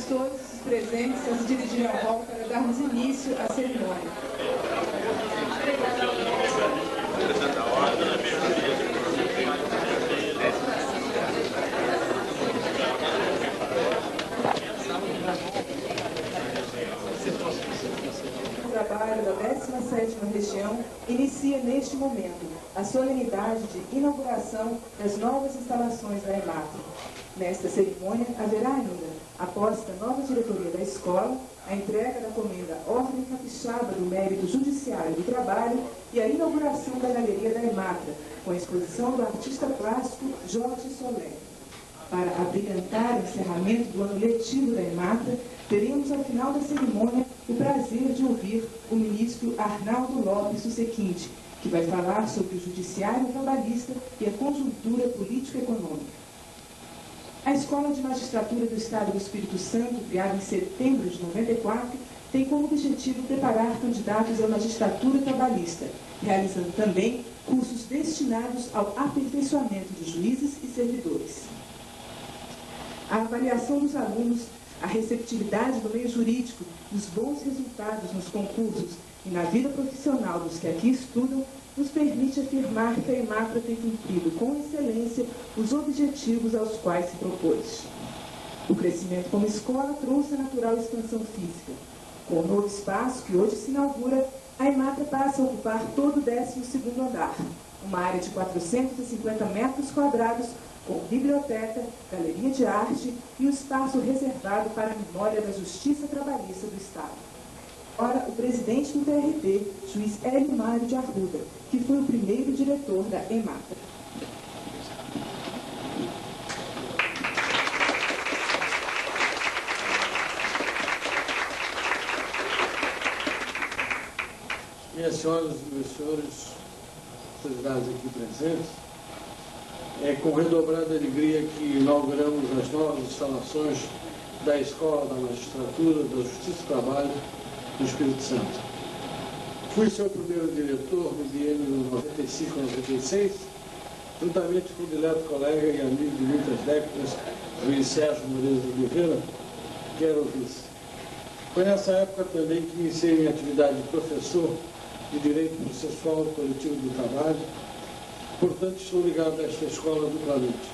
todos os presentes a se dirigir ao hall para darmos início à cerimônia. O trabalho da 17ª região inicia neste momento a solenidade de inauguração das novas instalações da EMATRA. Nesta cerimônia haverá ainda a posse da nova diretoria da escola, a entrega da comenda Ordem Capixaba do Mérito Judiciário do Trabalho e a inauguração da galeria da EMATRA, com a exposição do artista plástico Jorge Soler. Para abrilhantar o encerramento do ano letivo da EMATRA, teremos ao final da cerimônia o prazer de ouvir o ministro Arnaldo Lopes Susequinte, que vai falar sobre o judiciário trabalhista e a conjuntura político-econômica. A Escola de Magistratura do Estado do Espírito Santo, criada em setembro de 94, tem como objetivo preparar candidatos à magistratura trabalhista, realizando também cursos destinados ao aperfeiçoamento de juízes e servidores. A avaliação dos alunos, a receptividade do meio jurídico e os bons resultados nos concursos e na vida profissional dos que aqui estudam nos permite afirmar que a EMATRA tem cumprido com excelência os objetivos aos quais se propôs. O crescimento como escola trouxe a natural expansão física. Com o novo espaço que hoje se inaugura, a EMATRA passa a ocupar todo o 12º andar, uma área de 450 metros quadrados, com biblioteca, galeria de arte e o espaço reservado para a memória da Justiça Trabalhista do Estado. Ora, o presidente do TRT, juiz Hélio Mário de Arruda, que foi o primeiro diretor da EMATRA. Minhas senhoras e meus senhores, autoridades aqui presentes, é com redobrada alegria que inauguramos as novas instalações da Escola da Magistratura, da Justiça e Trabalho do Espírito Santo. Fui seu primeiro diretor no biênio 95-96, juntamente com o dileto colega e amigo de muitas décadas, Luiz Sérgio Moreira de Oliveira, que era o vice. Foi nessa época também que iniciei minha atividade de professor de Direito Processual Coletivo do Trabalho, portanto estou ligado a esta escola duplamente.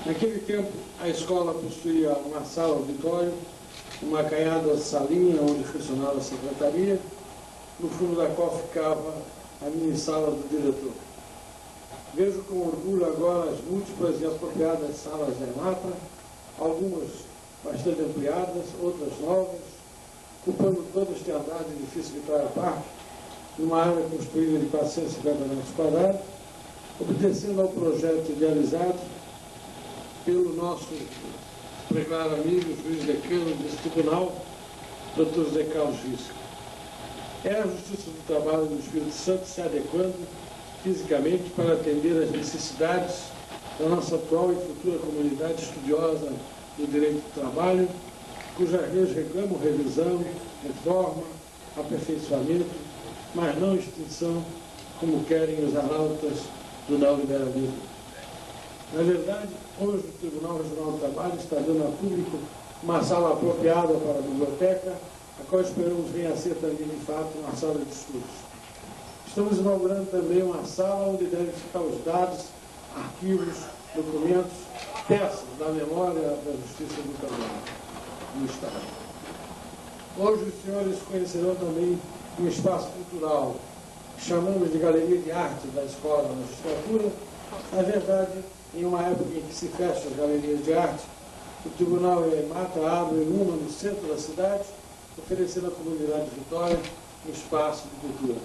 Naquele tempo, a escola possuía uma sala auditório, uma acanhada salinha onde funcionava a secretaria, no fundo da qual ficava a mini sala do diretor. Vejo com orgulho agora as múltiplas e apropriadas salas da EMATRA, algumas bastante ampliadas, outras novas, ocupando todo este andar de edifício Vitória Parque, numa área construída de 450 metros quadrados, obedecendo ao projeto idealizado pelo nosso preclaro amigo, juiz decano desse tribunal, Dr. José Carlos Visco. É a Justiça do Trabalho do Espírito Santo se adequando fisicamente para atender às necessidades da nossa atual e futura comunidade estudiosa do direito do trabalho, cujas leis reclamam revisão, reforma, aperfeiçoamento, mas não extinção, como querem os arautas do neoliberalismo. Na verdade, hoje o Tribunal Regional do Trabalho está dando a público uma sala apropriada para a biblioteca, a qual esperamos venha a ser também, de fato, uma sala de estudos. Estamos inaugurando também uma sala onde devem ficar os dados, arquivos, documentos, peças da memória da Justiça do Trabalho no Estado. Hoje os senhores conhecerão também um espaço cultural que chamamos de Galeria de Arte da Escola da Magistratura. Na verdade, em uma época em que se fecham as galerias de arte, o Tribunal e a EMATRA abrem uma no centro da cidade, oferecendo à comunidade de Vitória um espaço de cultura.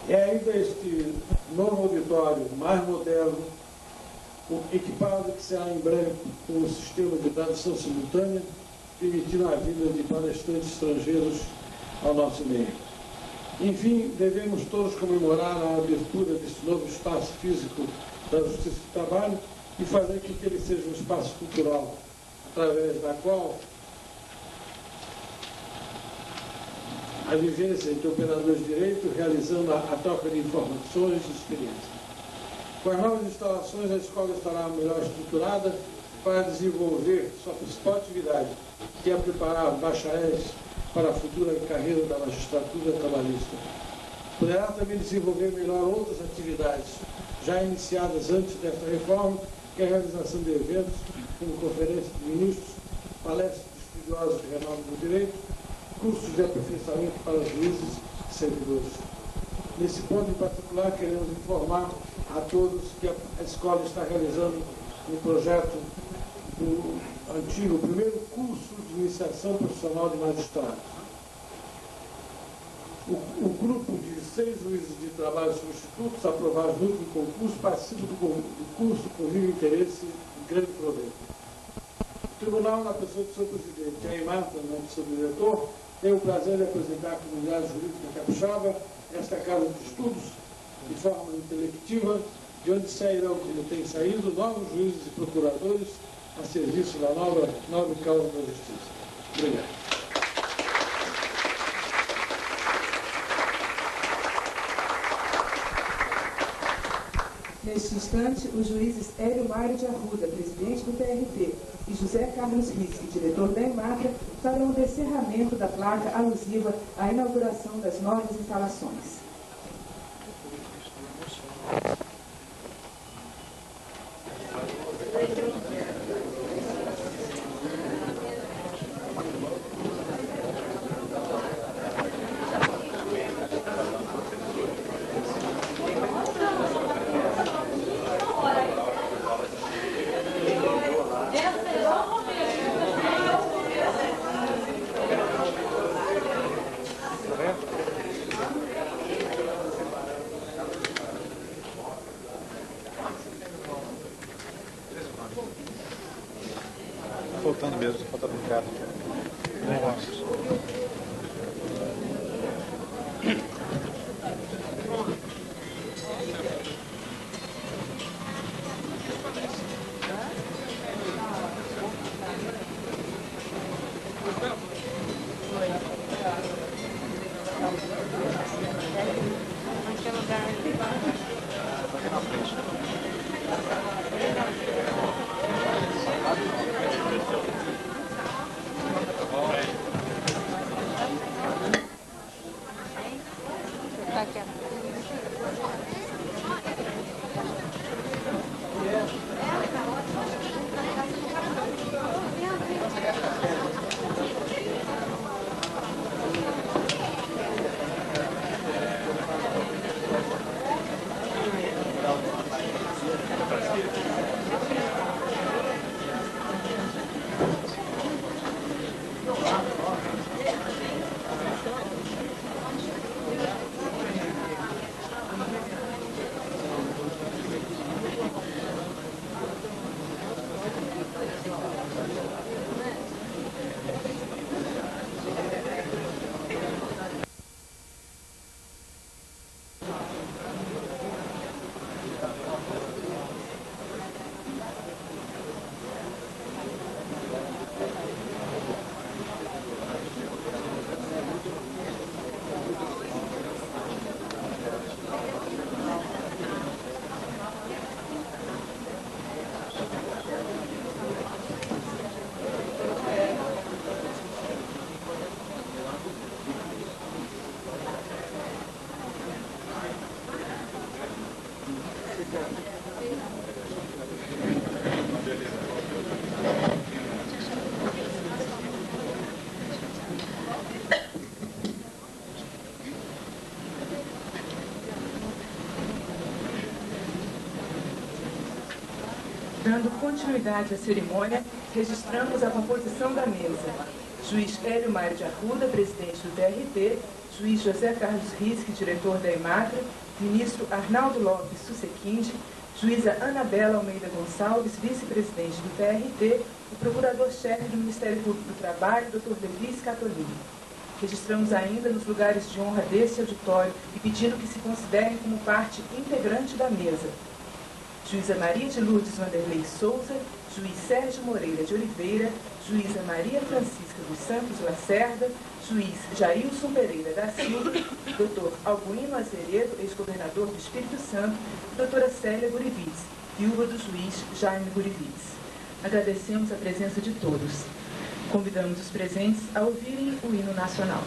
É ainda este novo auditório mais moderno, equipado que será em breve com um sistema de tradução simultânea, permitindo a vinda de palestrantes estrangeiros ao nosso meio. Enfim, devemos todos comemorar a abertura desse novo espaço físico da Justiça do Trabalho e fazer com que ele seja um espaço cultural, através da qual a vivência entre operadores de direito, realizando a troca de informações e experiências. Com as novas instalações, a escola estará melhor estruturada para desenvolver sua principal atividade, que é preparar bacharéis para a futura carreira da magistratura trabalhista. Poderá também desenvolver melhor outras atividades já iniciadas antes desta reforma, que é a realização de eventos, como conferências de ministros, palestras de estudiosos de renome do direito, cursos de aperfeiçoamento para juízes e servidores. Nesse ponto em particular, queremos informar a todos que a escola está realizando um projeto do antigo primeiro curso de iniciação profissional de magistrado. O grupo de 6 juízes de trabalho substitutos aprovados no último concurso participam do curso com vivo interesse e grande proveito. O Tribunal, na pessoa do seu presidente, Jair Marta, do seu diretor, tem o prazer de apresentar à comunidade jurídica capixaba esta casa de estudos de forma intelectiva, de onde sairão, como tem saído, novos juízes e procuradores a serviço da nobre causa da justiça. Obrigado. Neste instante, os juízes Hélio Mário de Arruda, presidente do TRT, e José Carlos Risque, diretor da EMATRA, farão o descerramento da placa alusiva à inauguração das novas instalações. Faltando mesmo, faltando um cara. Dando continuidade à cerimônia, registramos a composição da mesa. Juiz Hélio Mário de Arruda, presidente do TRT, juiz José Carlos Risque, diretor da EMATRA, ministro Arnaldo Lopes Susequinde, juíza Anabela Almeida Gonçalves, vice-presidente do TRT, e procurador-chefe do Ministério Público do Trabalho, Dr. Levi Scatolini. Registramos ainda nos lugares de honra deste auditório e pedindo que se considerem como parte integrante da mesa: juíza Maria de Lourdes Vanderlei Souza, juiz Sérgio Moreira de Oliveira, juíza Maria Francisca dos Santos Lacerda, juiz Jailson Pereira da Silva, doutor Albuino Azeredo, ex-governador do Espírito Santo, e doutora Célia Gurivides, viúva do juiz Jaime Gurivides. agradecemos a presença de todos. Convidamos os presentes a ouvirem o hino nacional.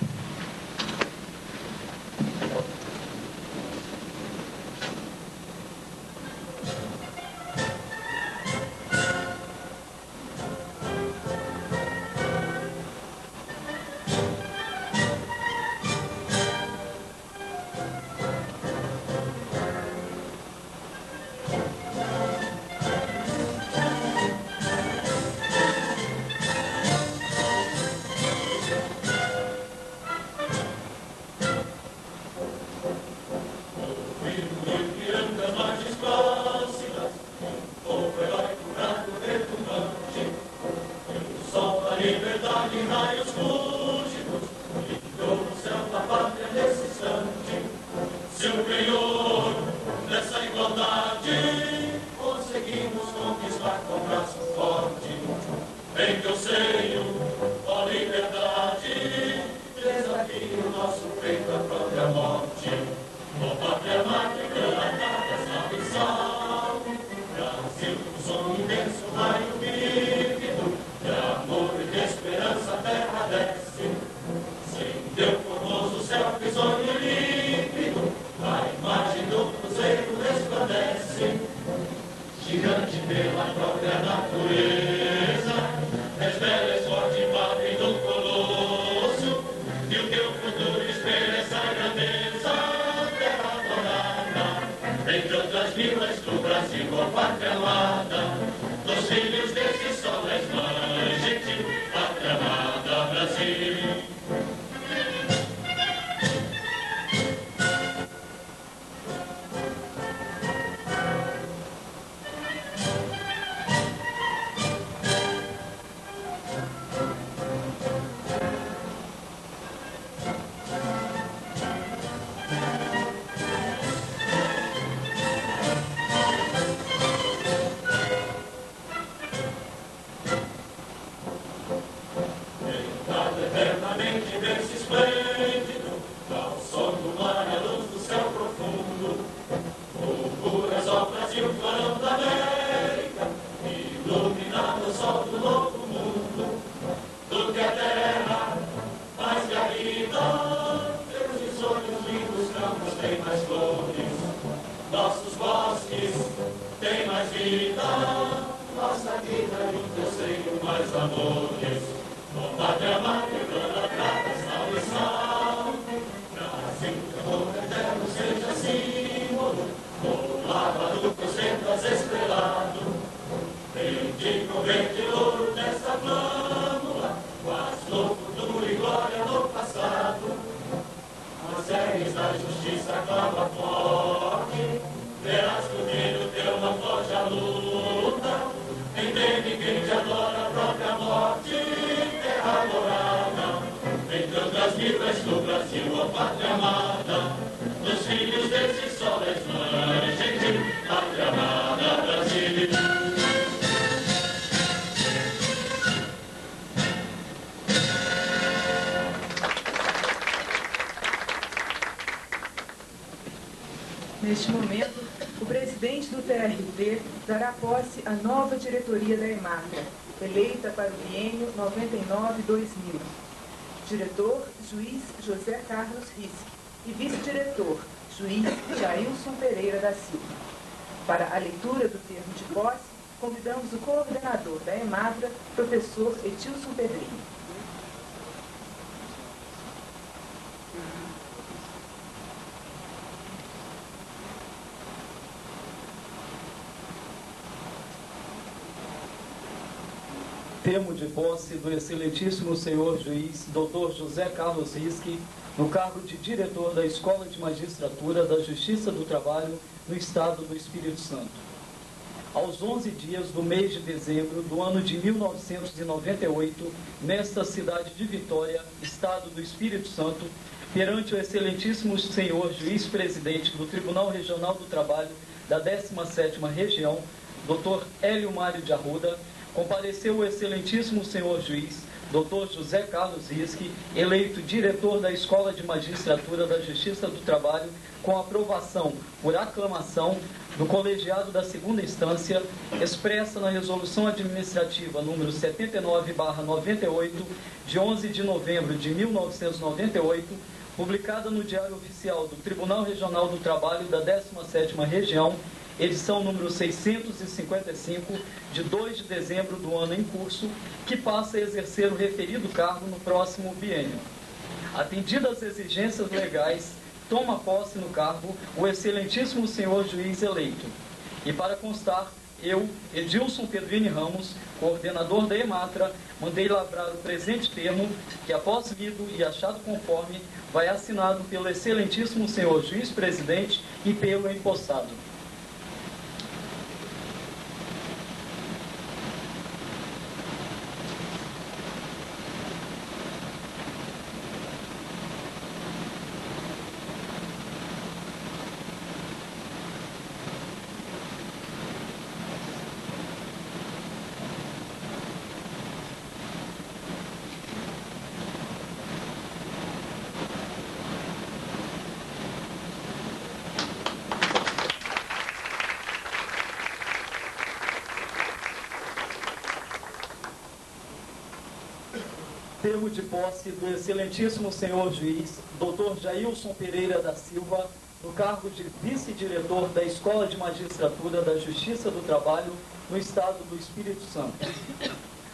Neste momento, o presidente do TRT dará posse à nova diretoria da EMATRA, eleita para o biênio 99-2000. Diretor, juiz José Carlos Risque e vice-diretor, juiz Jailson Pereira da Silva. Para a leitura do termo de posse, convidamos o coordenador da EMATRA, professor Etilson Pedrinho. Termo de posse do excelentíssimo senhor juiz Dr. José Carlos Risque, no cargo de diretor da Escola de Magistratura da Justiça do Trabalho no Estado do Espírito Santo. Aos 11 dias do mês de dezembro do ano de 1998, nesta cidade de Vitória, Estado do Espírito Santo, perante o excelentíssimo senhor juiz-presidente do Tribunal Regional do Trabalho da 17ª Região, Dr. Hélio Mário de Arruda, compareceu o excelentíssimo senhor juiz, Dr. José Carlos Risque, eleito diretor da Escola de Magistratura da Justiça do Trabalho, com aprovação por aclamação do colegiado da segunda instância, expressa na Resolução Administrativa número 79/98, de 11 de novembro de 1998, publicada no Diário Oficial do Tribunal Regional do Trabalho da 17ª Região, edição número 655, de 2 de dezembro do ano em curso, que passa a exercer o referido cargo no próximo biênio. Atendidas as exigências legais, toma posse no cargo o excelentíssimo senhor juiz eleito. E para constar, eu, Edilson Pedrini Ramos, coordenador da EMATRA, mandei lavrar o presente termo, que após lido e achado conforme, vai assinado pelo excelentíssimo senhor juiz-presidente e pelo empossado. Termo de posse do excelentíssimo senhor juiz, Dr. Jailson Pereira da Silva, no cargo de vice-diretor da Escola de Magistratura da Justiça do Trabalho no Estado do Espírito Santo.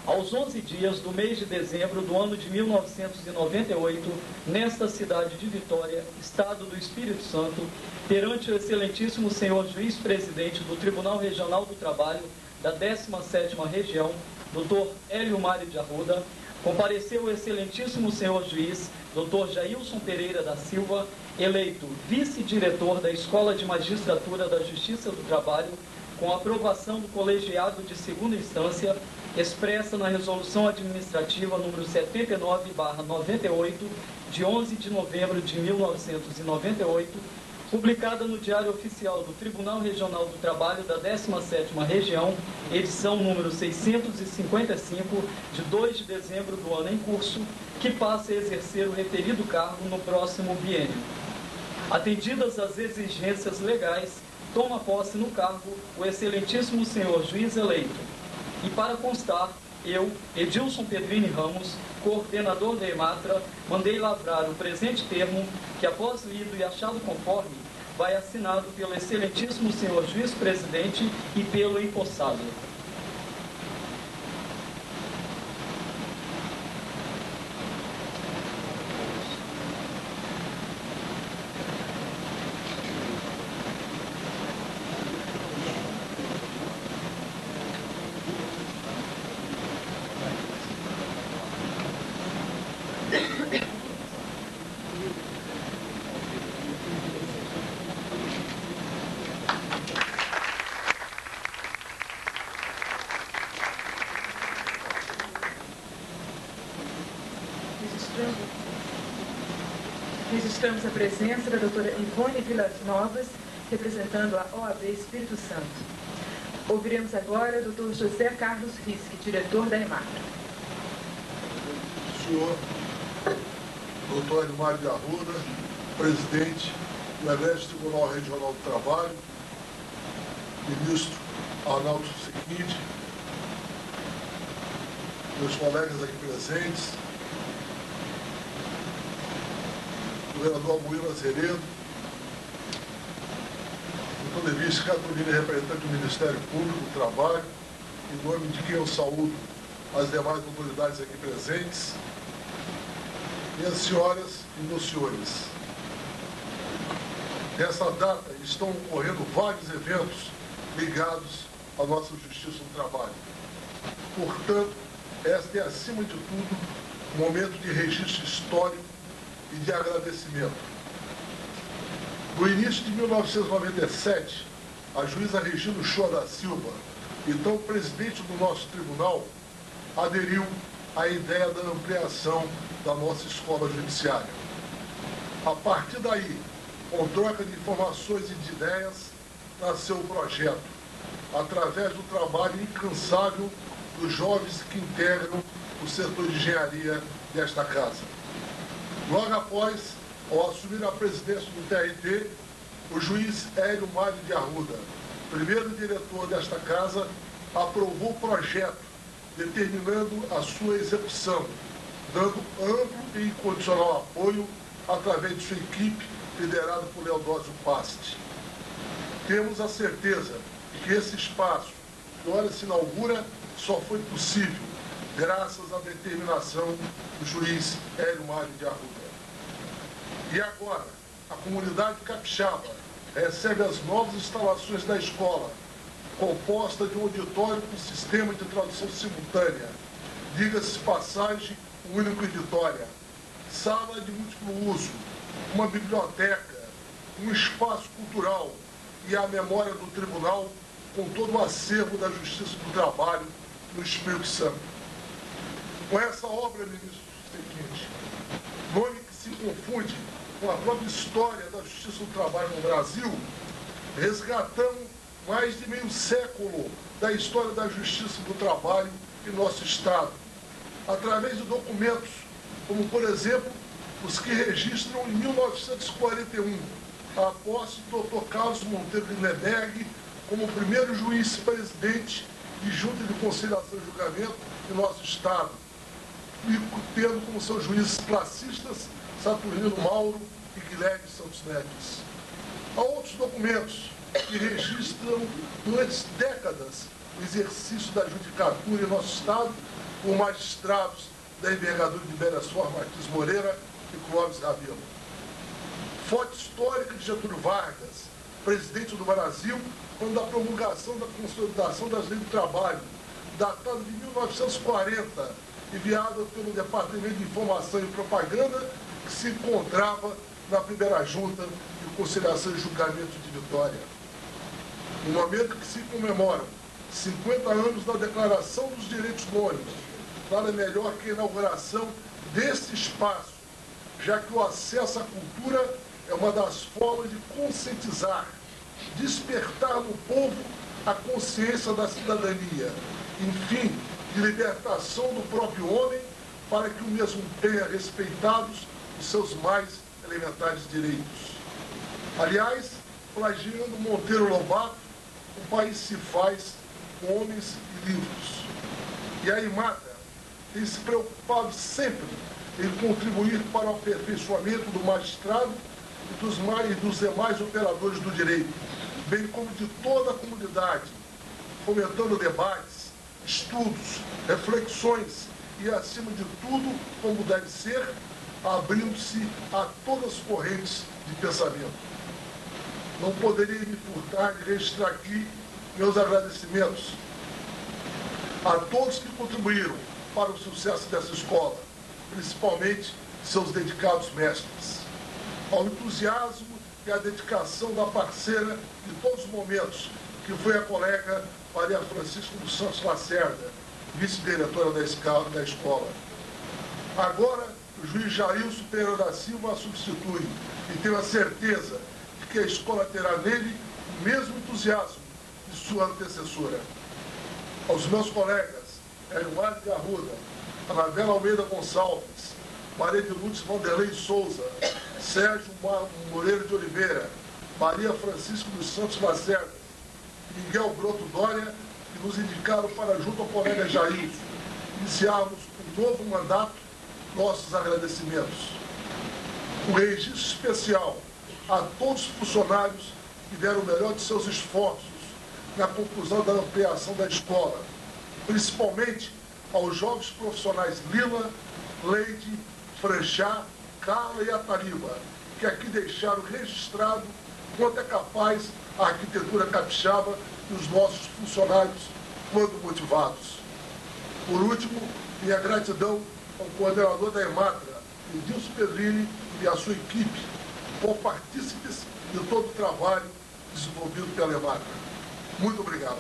Aos 11 dias do mês de dezembro do ano de 1998, nesta cidade de Vitória, Estado do Espírito Santo, perante o excelentíssimo senhor juiz-presidente do Tribunal Regional do Trabalho da 17ª Região, Dr. Hélio Mário de Arruda, compareceu o excelentíssimo senhor juiz, Dr. Jailson Pereira da Silva, eleito vice-diretor da Escola de Magistratura da Justiça do Trabalho, com aprovação do colegiado de segunda instância, expressa na Resolução Administrativa número 79/98, de 11 de novembro de 1998, publicada no Diário Oficial do Tribunal Regional do Trabalho da 17ª Região, edição número 655, de 2 de dezembro do ano em curso, que passa a exercer o referido cargo no próximo biênio. Atendidas as exigências legais, toma posse no cargo o excelentíssimo senhor juiz eleito. E para constar, eu, Edilson Pedrini Ramos, coordenador da EMATRA, mandei lavrar o presente termo, que após lido e achado conforme, vai assinado pelo excelentíssimo senhor juiz-presidente e pelo empossado. Registramos a presença da doutora Ivone Vilas Novas, representando a OAB Espírito Santo. Ouviremos agora o doutor José Carlos Risque, diretor da EMATRA. Senhor doutor Mário de Arruda, presidente do Egrégio Tribunal Regional do Trabalho, ministro Arnaldo Sequinde, meus colegas aqui presentes, governador Amoedo Azeredo, doutor Levis Catolini, representante do Ministério Público do Trabalho, em nome de quem eu saúdo as demais autoridades aqui presentes, minhas senhoras e meus senhores. Nessa data estão ocorrendo vários eventos ligados à nossa Justiça do Trabalho. Portanto, esta é, acima de tudo, um momento de registro histórico e de agradecimento. No início de 1997, a juíza Regina Uchoa da Silva, então presidente do nosso tribunal, aderiu à ideia da ampliação da nossa escola judiciária. A partir daí, com troca de informações e de ideias, nasceu o projeto, através do trabalho incansável dos jovens que integram o setor de engenharia desta casa. Logo após, ao assumir a presidência do TRT, o juiz Hélio Mário de Arruda, primeiro diretor desta casa, aprovou o projeto, determinando a sua execução, dando amplo e incondicional apoio através de sua equipe, liderada por Leodósio Pasti. Temos a certeza de que esse espaço, que ora se inaugura, só foi possível graças à determinação do juiz Hélio Mário de Arruda. E agora, a comunidade capixaba recebe as novas instalações da escola, composta de um auditório com sistema de tradução simultânea, diga-se passagem, único em Vitória, sala de múltiplo uso, uma biblioteca, um espaço cultural e a memória do tribunal com todo o acervo da Justiça do Trabalho no Espírito Santo. Com essa obra, ministro seguinte, nome que se confunde com a própria história da Justiça do Trabalho no Brasil, resgatamos mais de meio século da história da Justiça do Trabalho em nosso Estado, através de documentos, como, por exemplo, os que registram em 1941 a posse do Dr. Carlos Monteiro de Lindenberg como primeiro juiz-presidente de Junta de Conciliação e Julgamento em nosso Estado, e tendo como seus juízes classistas Saturnino Mauro e Guilherme Santos Neves. Há outros documentos que registram durante décadas o exercício da judicatura em nosso Estado por magistrados da envergadura de Beresfor Martins Moreira e Clóvis Rabelo. Fonte histórica de Getúlio Vargas, presidente do Brasil, quando a promulgação da consolidação das leis do trabalho, datada de 1940, enviada pelo Departamento de Informação e Propaganda, que se encontrava na primeira junta de conciliação e julgamento de Vitória. No momento que se comemoram 50 anos da Declaração dos Direitos Humanos, nada melhor que a inauguração desse espaço, já que o acesso à cultura é uma das formas de conscientizar, despertar no povo a consciência da cidadania, enfim, de libertação do próprio homem, para que o mesmo tenha respeitados os seus mais elementares direitos. Aliás, plagiando Monteiro Lobato, o país se faz com homens e livros. E a IMATA tem se preocupado sempre em contribuir para o aperfeiçoamento do magistrado e dos demais operadores do direito, bem como de toda a comunidade, fomentando debates, estudos, reflexões e, acima de tudo, como deve ser, abrindo-se a todas as correntes de pensamento. Não poderia me furtar de registrar aqui meus agradecimentos a todos que contribuíram para o sucesso dessa escola, principalmente seus dedicados mestres, ao entusiasmo e à dedicação da parceira de todos os momentos, que foi a colega Maria Francisca dos Santos Lacerda, vice-diretora da escola. Agora, o juiz Jailson Pereira da Silva a substitui, e tenho a certeza de que a escola terá nele o mesmo entusiasmo de sua antecessora. Aos meus colegas, Hélio Mário de Arruda, Anabela Almeida Gonçalves, Maria de Lourdes Vanderlei Souza, Sérgio Moreira de Oliveira, Maria Francisca dos Santos Lacerda, Miguel Broto Dória, que nos indicaram para, junto ao colega Jailson, iniciarmos um novo mandato, nossos agradecimentos. Um registro especial a todos os funcionários que deram o melhor de seus esforços na conclusão da ampliação da escola, principalmente aos jovens profissionais Lila, Leide, Franchá, Carla e Atariba, que aqui deixaram registrado quanto é capaz a arquitetura capixaba e os nossos funcionários, quando motivados. Por último, minha gratidão ao coordenador da EMATRA, Edilson Pedrini, e à sua equipe, por partícipes de todo o trabalho desenvolvido pela EMATRA. Muito obrigado.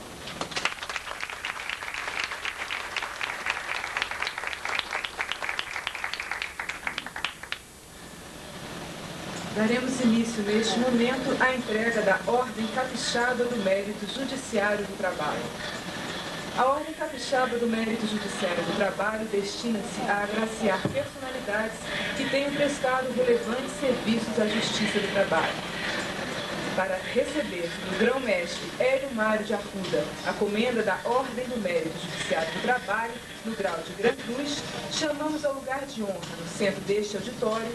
Daremos início, neste momento, à entrega da Ordem Capixaba do Mérito Judiciário do Trabalho. A Ordem Capixaba do Mérito Judiciário do Trabalho destina-se a agraciar personalidades que tenham prestado relevantes serviços à Justiça do Trabalho. Para receber do grão-mestre Hélio Mário de Arruda a comenda da Ordem do Mérito Judiciário do Trabalho, no grau de Gran Cruz, chamamos ao lugar de honra, no centro deste auditório,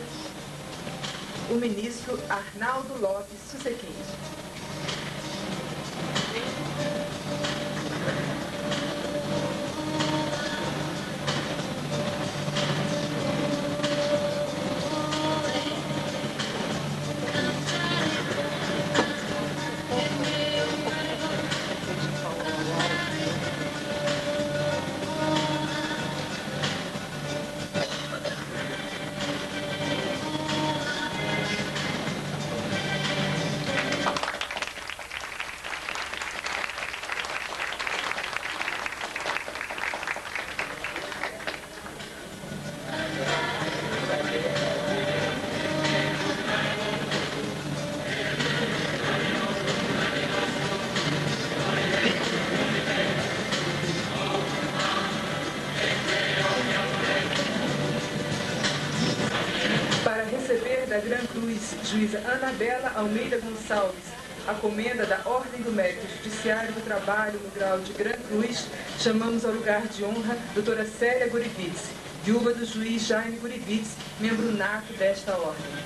o ministro Arnaldo Lopes Susequinde. Da Gran Cruz, juíza Anabela Almeida Gonçalves, a comenda da Ordem do Mérito Judiciário do Trabalho no grau de Gran Cruz, chamamos ao lugar de honra doutora Célia Gurivitz, viúva do juiz Jaime Gurivitz, membro nato desta ordem.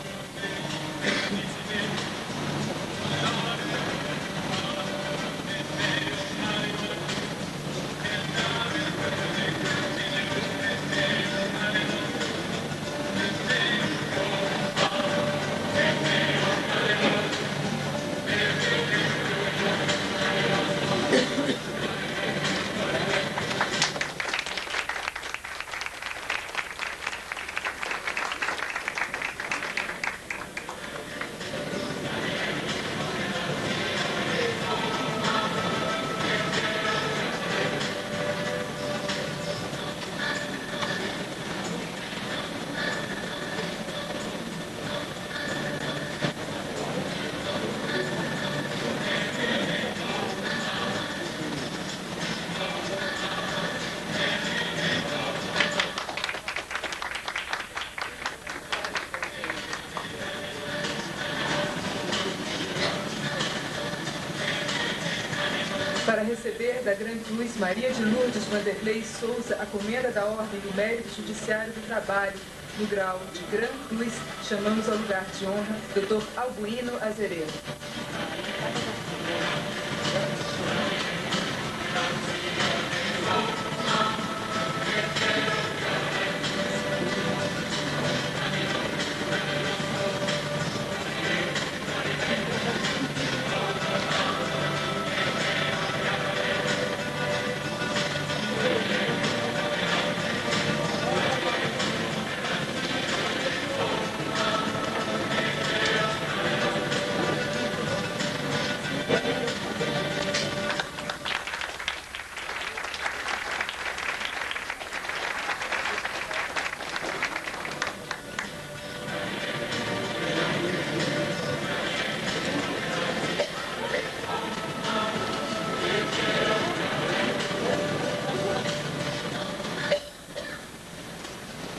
Para receber da Gran Cruz Maria de Lourdes Vanderlei Souza a comenda da Ordem do Mérito Judiciário do Trabalho, no grau de Gran Cruz, chamamos ao lugar de honra Dr. Albuino Azeredo.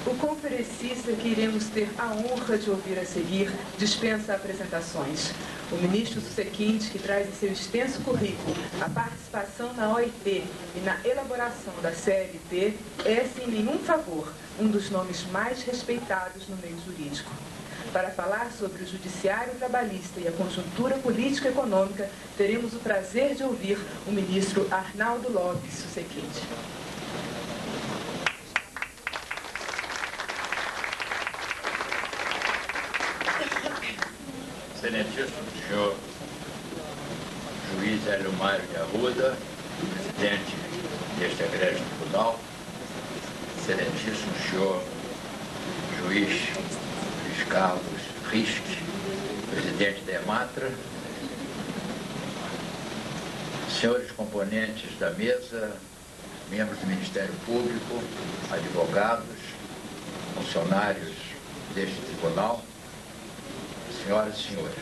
O conferencista que iremos ter a honra de ouvir a seguir dispensa apresentações. O ministro Susequinde, que traz em seu extenso currículo a participação na OIT e na elaboração da CLT, é, sem nenhum favor, um dos nomes mais respeitados no meio jurídico. Para falar sobre o judiciário trabalhista e a conjuntura política e econômica, teremos o prazer de ouvir o ministro Arnaldo Lopes Susequinde. Excelentíssimo senhor juiz Hélio Mário de Arruda, presidente deste egrégio tribunal, excelentíssimo senhor juiz Luiz Carlos Risque, presidente da EMATRA, senhores componentes da mesa, membros do Ministério Público, advogados, funcionários deste tribunal, senhoras e senhores,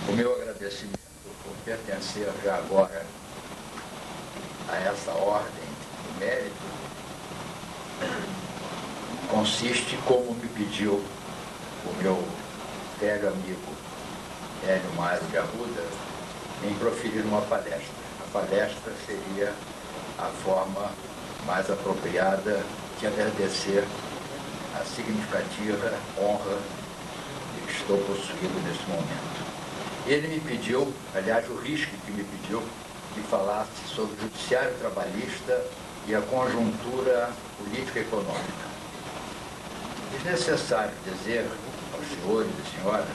o meu agradecimento por pertencer já agora a essa ordem de mérito consiste, como me pediu o meu velho amigo Hélio Mário de Arruda, em proferir uma palestra. A palestra seria a forma mais apropriada de agradecer a significativa honra de que estou possuído nesse momento. Ele me pediu, aliás, o Risque que me pediu, que falasse sobre o judiciário trabalhista e a conjuntura política e econômica. É necessário dizer aos senhores e senhoras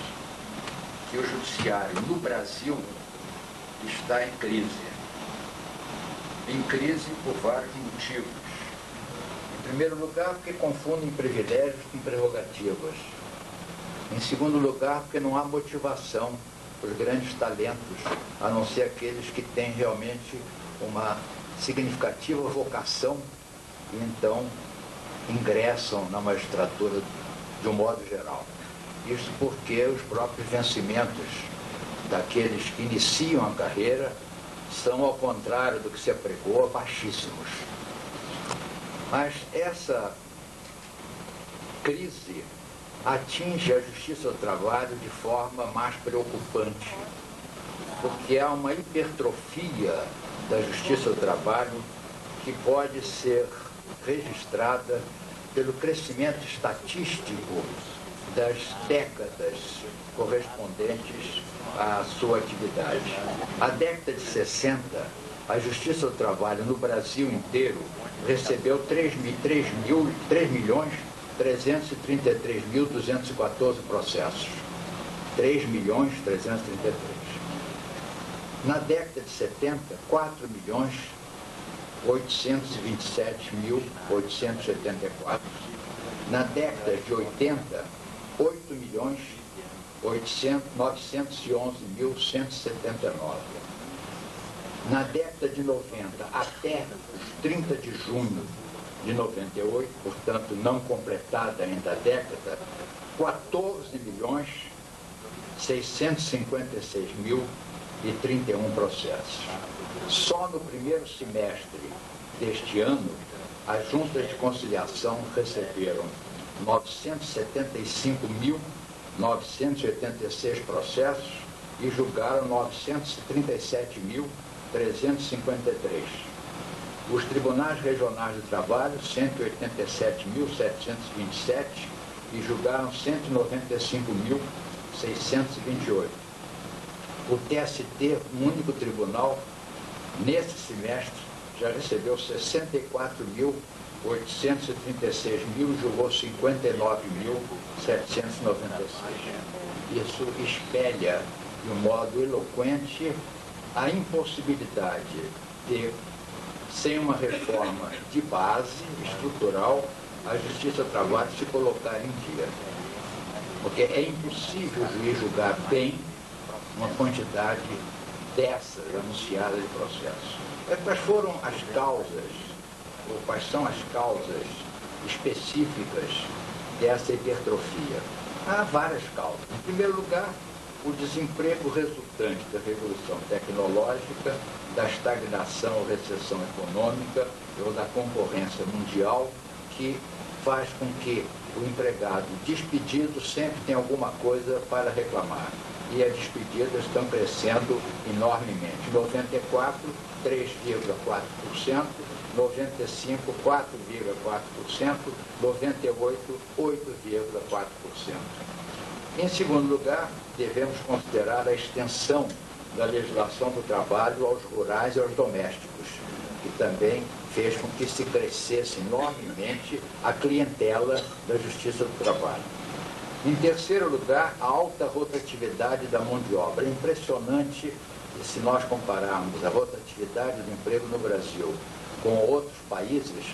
que o judiciário no Brasil está em crise. Em crise por vários motivos. Em primeiro lugar, porque confundem privilégios com prerrogativas. Em segundo lugar, porque não há motivação para os grandes talentos, a não ser aqueles que têm realmente uma significativa vocação e então ingressam na magistratura de um modo geral. Isso porque os próprios vencimentos daqueles que iniciam a carreira são, ao contrário do que se apregou, baixíssimos. Mas essa crise atinge a justiça do trabalho de forma mais preocupante, porque há uma hipertrofia da justiça do trabalho que pode ser registrada pelo crescimento estatístico das décadas correspondentes à sua atividade. A década de 60, a Justiça do Trabalho no Brasil inteiro recebeu 3.333.214 processos. 3.333. Na década de 70, 4.827.874. Na década de 80, 8.911.179. Na década de 90, até 30 de junho de 98, portanto não completada ainda a década, 14.656.031 processos. Só no primeiro semestre deste ano, as juntas de conciliação receberam 975.986 processos e julgaram 937.353. Os tribunais regionais de trabalho, 187.727 e julgaram 195.628. O TST, um único tribunal, nesse semestre, já recebeu 64.836 e julgou 59.796. Isso espelha, de um modo eloquente, a impossibilidade de, sem uma reforma de base estrutural, a Justiça do Trabalho se colocar em dia. Porque é impossível o juiz julgar bem uma quantidade dessas anunciadas de processos. Quais foram as causas, ou quais são as causas específicas dessa hipertrofia? Há várias causas. Em primeiro lugar, o desemprego resultante da revolução tecnológica, da estagnação ou recessão econômica ou da concorrência mundial, que faz com que o empregado despedido sempre tenha alguma coisa para reclamar. E as despedidas estão crescendo enormemente. Em 94, 3,4%, 95, 4,4%, 98, 8,4%. Em segundo lugar, devemos considerar a extensão da legislação do trabalho aos rurais e aos domésticos, que também fez com que se crescesse enormemente a clientela da Justiça do Trabalho. Em terceiro lugar, a alta rotatividade da mão de obra. É impressionante, se nós compararmos a rotatividade do emprego no Brasil com outros países,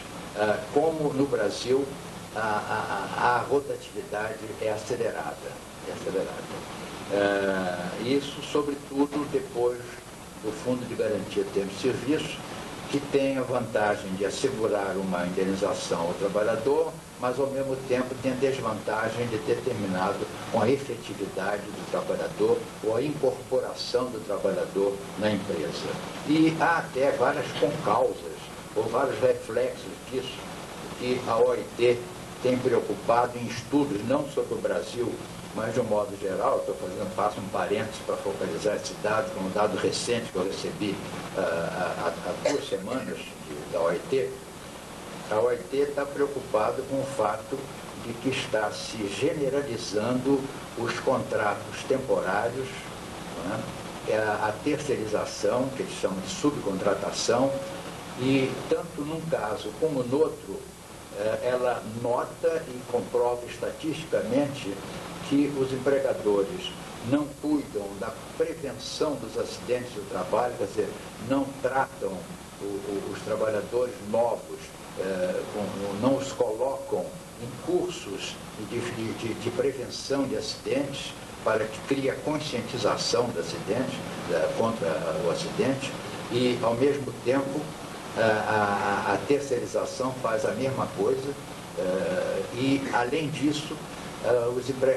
como no Brasil a rotatividade é acelerada. Isso, sobretudo, depois do Fundo de Garantia de Tempo de Serviço, que tem a vantagem de assegurar uma indenização ao trabalhador, mas ao mesmo tempo tem a desvantagem de ter terminado com a efetividade do trabalhador ou a incorporação do trabalhador na empresa. E há até várias concausas ou vários reflexos disso que a OIT tem preocupado em estudos, não sobre o Brasil, mas de um modo geral. Faço um parênteses para focalizar esse dado, com um dado recente que eu recebi há 2 semanas da OIT. A OIT está preocupada com o fato de que está se generalizando os contratos temporários, né? A terceirização, que eles chamam de subcontratação, e tanto num caso como no outro, ela nota e comprova estatisticamente que os empregadores não cuidam da prevenção dos acidentes do trabalho, quer dizer, não tratam os trabalhadores novos, não os colocam em cursos de prevenção de acidentes, para que crie a conscientização do acidente, contra o acidente, e, ao mesmo tempo, a terceirização faz a mesma coisa, e, além disso,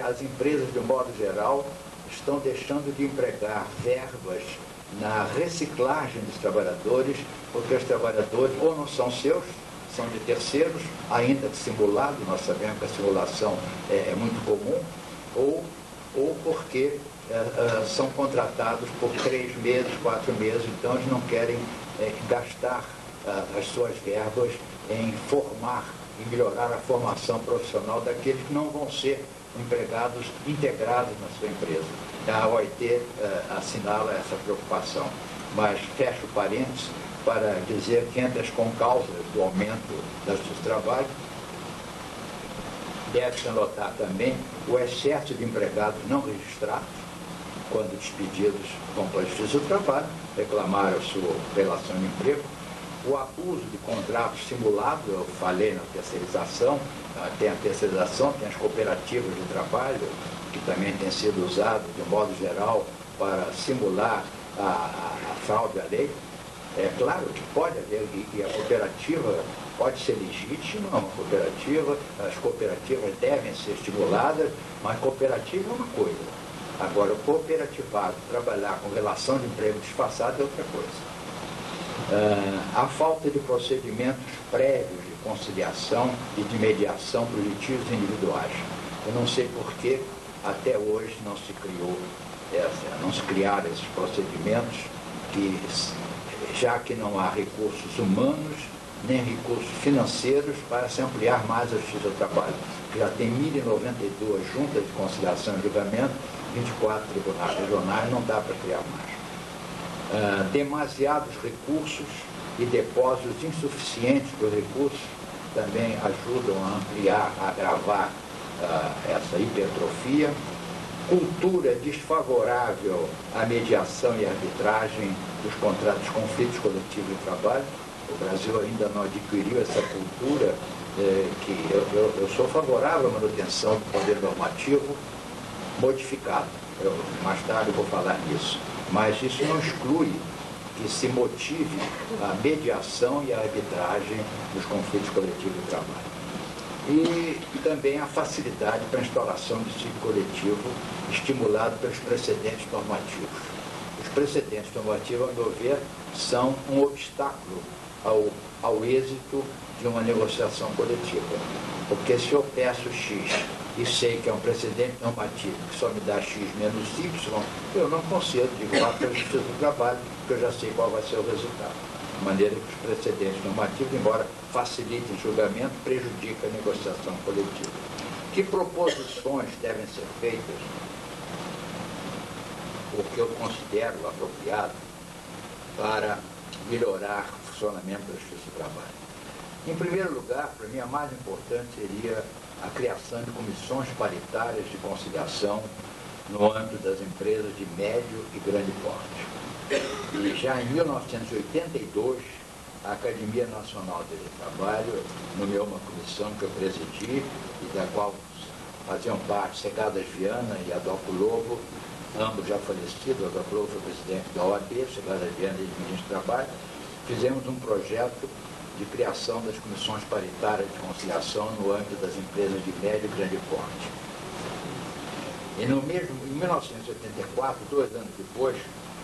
as empresas, de um modo geral, estão deixando de empregar verbas na reciclagem dos trabalhadores, porque os trabalhadores ou não são seus, são de terceiros, ainda que simulado, nós sabemos que a simulação é muito comum, ou porque são contratados por 3 meses, 4 meses, então eles não querem gastar as suas verbas em formar e melhorar a formação profissional daqueles que não vão ser empregados integrados na sua empresa. A OIT assinala essa preocupação, mas fecho parênteses para dizer que entre as concausas do aumento da justiça do trabalho, deve-se anotar também o excesso de empregados não registrados, quando despedidos vão para a Justiça do Trabalho, reclamar a sua relação de emprego, o abuso de contratos simulados, eu falei na terceirização, tem a terceirização, tem as cooperativas de trabalho, que também têm sido usadas, de um modo geral, para simular a fraude à lei. É claro que pode haver, e a cooperativa pode ser legítima, uma cooperativa, as cooperativas devem ser estimuladas, mas cooperativa é uma coisa. Agora, o cooperativado trabalhar com relação de emprego disfarçada é outra coisa. A falta de procedimentos prévios de conciliação e de mediação para os litigios individuais. Eu não sei por que até hoje não se criaram esses procedimentos, que, já que não há recursos humanos nem recursos financeiros para se ampliar mais a justiça do trabalho. Já tem 1.092 juntas de conciliação e julgamento, 24 tribunais regionais, não dá para criar mais. Demasiados recursos e depósitos insuficientes dos recursos também ajudam a ampliar, a agravar essa hipertrofia. Cultura desfavorável à mediação e arbitragem dos contratos, conflitos coletivos de trabalho. O Brasil ainda não adquiriu essa cultura, que eu sou favorável à manutenção do poder normativo modificado. Mais tarde eu vou falar nisso. Mas isso não exclui que se motive a mediação e a arbitragem dos conflitos coletivos de trabalho. E também a facilidade para a instauração de ciclo coletivo estimulado pelos precedentes normativos. Os precedentes normativos, a meu ver, são um obstáculo ao êxito de uma negociação coletiva. Porque se eu peço X e sei que é um precedente normativo que só me dá X menos Y, eu não concedo, digo lá para a Justiça do Trabalho, porque eu já sei qual vai ser o resultado. De maneira que os precedentes normativos, embora facilitem o julgamento, prejudicam a negociação coletiva. Que proposições devem ser feitas, o que eu considero apropriado, para melhorar o funcionamento da Justiça do Trabalho? Em primeiro lugar, para mim, a mais importante seria a criação de comissões paritárias de conciliação no âmbito das empresas de médio e grande porte. E já em 1982, a Academia Nacional de Trabalho nomeou uma comissão que eu presidi e da qual faziam parte Segadas Viana e Adolfo Lobo, ambos já falecidos. Adolfo Lobo foi presidente da OAB, Segadas Viana e ministro do Trabalho, fizemos um projeto de criação das comissões paritárias de conciliação no âmbito das empresas de médio e grande porte. E em 1984, 2 anos depois,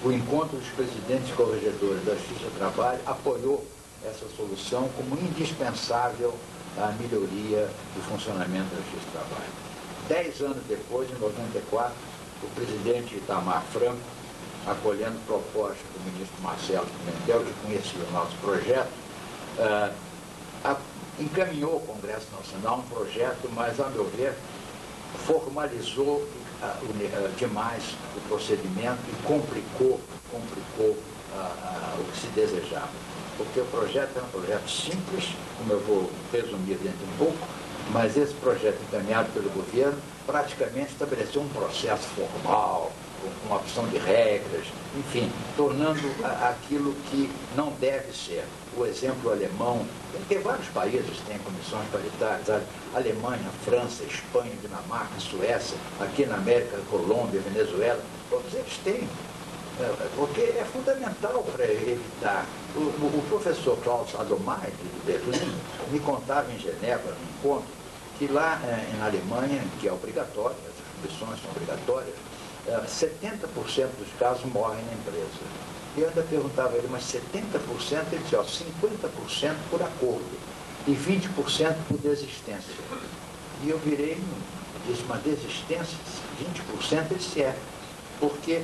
o encontro dos presidentes e corregedores da Justiça do Trabalho apoiou essa solução como indispensável à melhoria do funcionamento da Justiça do Trabalho. 10 anos depois, em 94, o presidente Itamar Franco, acolhendo proposta do ministro Marcelo Pimentel, que conhecia o nosso projeto, encaminhou ao Congresso Nacional um projeto, mas, a meu ver, formalizou demais o procedimento e complicou o que se desejava. Porque o projeto é um projeto simples, como eu vou resumir dentro de um pouco, mas esse projeto encaminhado pelo governo praticamente estabeleceu um processo formal, com uma opção de regras, enfim, tornando aquilo que não deve ser. O exemplo alemão, tem vários países que têm comissões paritárias, a Alemanha, França, Espanha, Dinamarca, Suécia, aqui na América, Colômbia, Venezuela, todos eles têm, porque é fundamental para evitar. O professor Klaus Adomai, de Berlim, me contava em Genebra, num encontro, que lá na Alemanha, que é obrigatório, as comissões são obrigatórias, 70% dos casos morrem na empresa. E eu ainda perguntava a ele, mas 70%? Ele dizia, 50% por acordo e 20% por desistência. E eu virei e disse, mas desistência, 20%? Ele disse, porque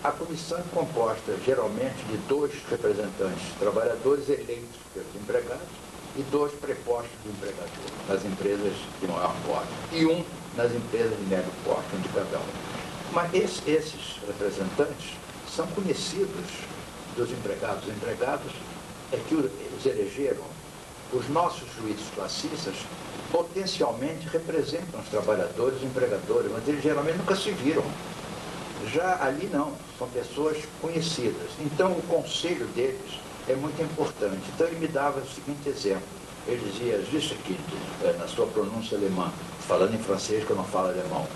a comissão é composta geralmente de 2 representantes trabalhadores eleitos pelos empregados e 2 prepostos do empregador nas empresas de maior porte e 1 nas empresas de médio porte, um de cada um. Mas esses representantes são conhecidos dos empregados. Os empregados é que os elegeram. Os nossos juízes classistas potencialmente representam os trabalhadores e empregadores, mas eles geralmente nunca se viram. Já ali não, são pessoas conhecidas. Então o conselho deles é muito importante. Então ele me dava o seguinte exemplo. Ele dizia, Justiquinte, na sua pronúncia alemã, falando em francês que eu não falo alemão,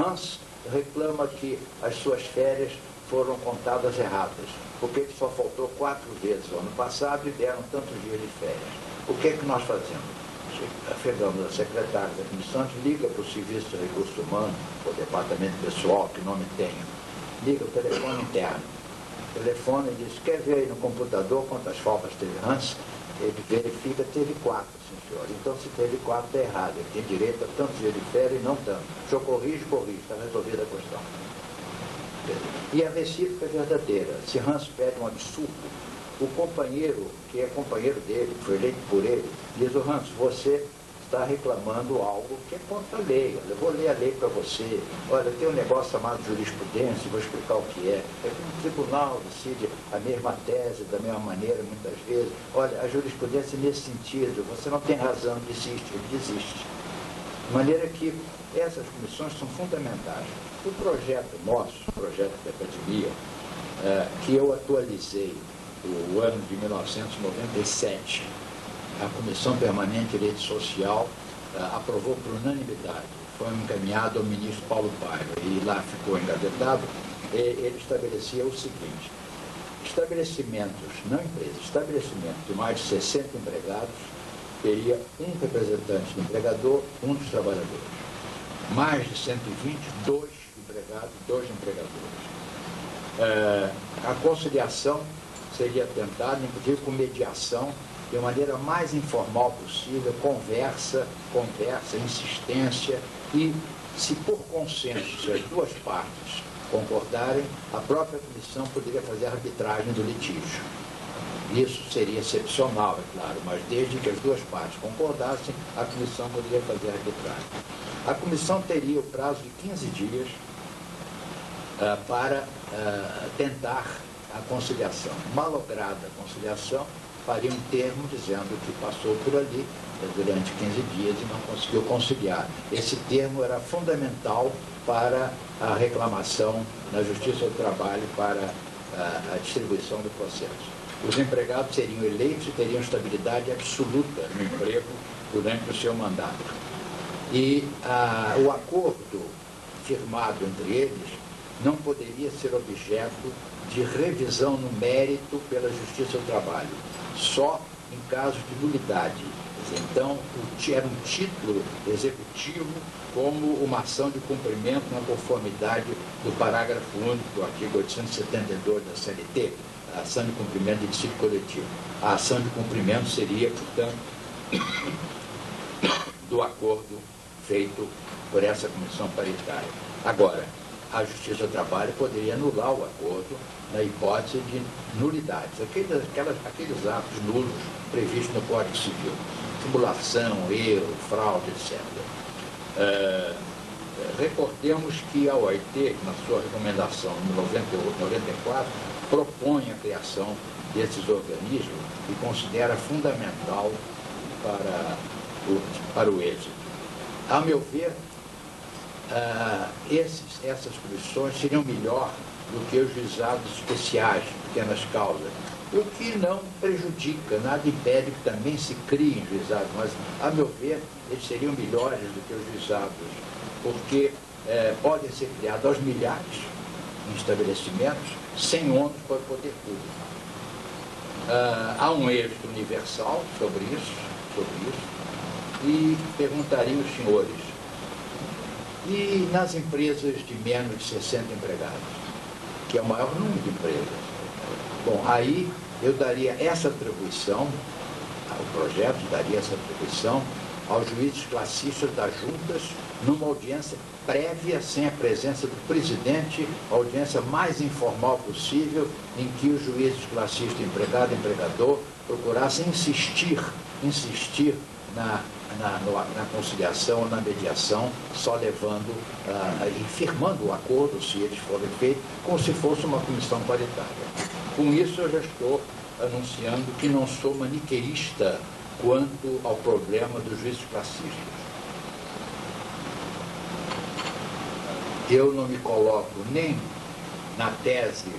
Hans reclama que as suas férias foram contadas erradas, porque ele só faltou 4 vezes no ano passado e deram tantos dias de férias. O que é que nós fazemos? Chegamos a secretária da comissão, liga para o Serviço de Recursos Humanos, para o departamento pessoal, que nome tenha, liga o telefone interno. O telefone e diz, quer ver aí no computador quantas faltas teve Hans? Ele verifica, teve 4, sim, senhor. Então, se teve 4, está errado. Ele tem direito a tantos dias de férias e não tanto. Se eu corrijo, está resolvida a questão. E a recíproca é verdadeira. Se Hans pede um absurdo, o companheiro, que é companheiro dele, que foi eleito por ele, diz, Hans, você está reclamando algo que é contra a lei. Eu vou ler a lei para você. Olha, tem um negócio chamado jurisprudência, vou explicar o que é. É que um tribunal decide a mesma tese, da mesma maneira, muitas vezes. Olha, a jurisprudência nesse sentido, você não tem razão, desiste, ele desiste. De maneira que essas comissões são fundamentais. O projeto nosso, o projeto da academia, que eu atualizei no ano de 1997, a Comissão Permanente de Direito Social aprovou por unanimidade, foi encaminhado ao ministro Paulo Paiva e lá ficou engavetado. Ele estabelecia o seguinte: estabelecimentos, não empresas, estabelecimentos de mais de 60 empregados teria um representante do empregador, um dos trabalhadores. Mais de 120, 2 empregados, 2 empregadores. A conciliação seria tentada, inclusive com mediação, de maneira mais informal possível, conversa, insistência, e se por consenso, se as 2 partes concordarem, a própria comissão poderia fazer a arbitragem do litígio. Isso seria excepcional, é claro, mas desde que as 2 partes concordassem, a comissão poderia fazer a arbitragem. A comissão teria o prazo de 15 dias para tentar a conciliação. Malograda a conciliação, faria um termo dizendo que passou por ali durante 15 dias e não conseguiu conciliar. Esse termo era fundamental para a reclamação na Justiça do Trabalho para a distribuição do processo. Os empregados seriam eleitos e teriam estabilidade absoluta no emprego durante o seu mandato. E o acordo firmado entre eles não poderia ser objeto de revisão no mérito pela Justiça do Trabalho, só em caso de nulidade. Então, era um título executivo como uma ação de cumprimento na conformidade do parágrafo único do artigo 872 da CLT, a ação de cumprimento de dissídio coletivo. A ação de cumprimento seria, portanto, do acordo feito por essa comissão paritária. Agora, a Justiça do Trabalho poderia anular o acordo na hipótese de nulidades, aqueles atos nulos previstos no Código Civil, simulação, erro, fraude, etc. Recordemos que a OIT, na sua recomendação número 94, propõe a criação desses organismos e considera fundamental para o êxito. A meu ver, essas comissões seriam melhor do que os juizados especiais de pequenas causas, o que não prejudica, nada impede que também se criem juizados, mas, a meu ver, eles seriam melhores do que os juizados, porque podem ser criados aos milhares em estabelecimentos, sem ônus para o poder público. Há um êxito universal sobre isso, e perguntaria aos senhores, e nas empresas de menos de 60 empregados, que é o maior número de empresas? Bom, aí eu daria essa atribuição, o projeto daria essa atribuição aos juízes classistas das juntas numa audiência prévia, sem a presença do presidente, a audiência mais informal possível, em que os juízes classistas, empregado e empregador, procurassem insistir na conciliação, na mediação, só levando e firmando o acordo, se eles forem feitos, como se fosse uma comissão paritária. Com isso, eu já estou anunciando que não sou maniqueísta quanto ao problema dos juízes classistas. Eu não me coloco nem na tese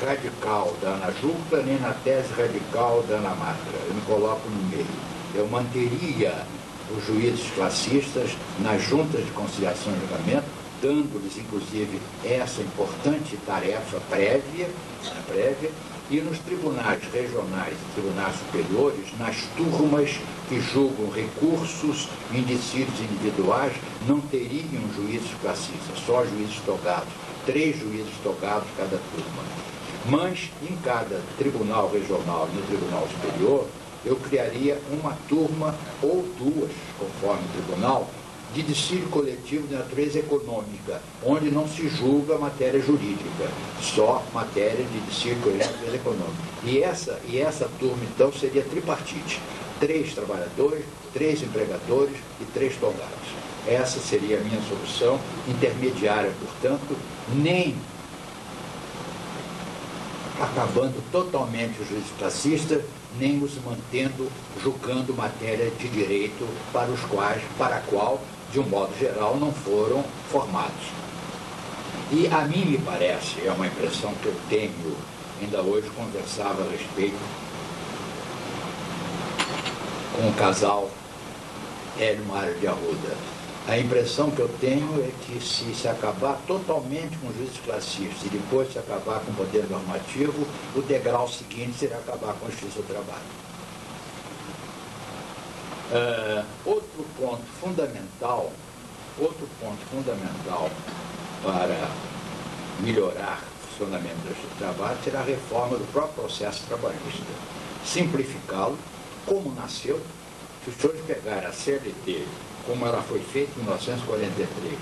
radical da Ana Jucta, nem na tese radical da Ana Matra. Eu me coloco no meio. Eu manteria os juízes classistas nas juntas de conciliação e julgamento, dando-lhes, inclusive, essa importante tarefa prévia, e nos tribunais regionais e tribunais superiores, nas turmas que julgam recursos em dissídios individuais, não teriam juízes classistas, só juízes togados, 3 juízes togados cada turma. Mas, em cada tribunal regional e no tribunal superior, eu criaria uma turma ou 2, conforme o tribunal, de dissídio coletivo de natureza econômica, onde não se julga matéria jurídica, só matéria de dissídio coletivo de natureza econômica. E essa turma, então, seria tripartite. 3 trabalhadores, 3 empregadores e 3 togados. Essa seria a minha solução intermediária, portanto, nem acabando totalmente os juízes classistas, nem os mantendo julgando matéria de direito para a qual, de um modo geral, não foram formados. E a mim me parece, é uma impressão que eu tenho, ainda hoje conversava a respeito com o casal Hélio Mário de Arruda. A impressão que eu tenho é que se acabar totalmente com os juízes classistas e depois se acabar com o poder normativo, o degrau seguinte será acabar com a justiça do trabalho. Outro ponto fundamental para melhorar o funcionamento da justiça do trabalho será a reforma do próprio processo trabalhista. Simplificá-lo, como nasceu. Se os senhores pegarem a CLT, como ela foi feita em 1943,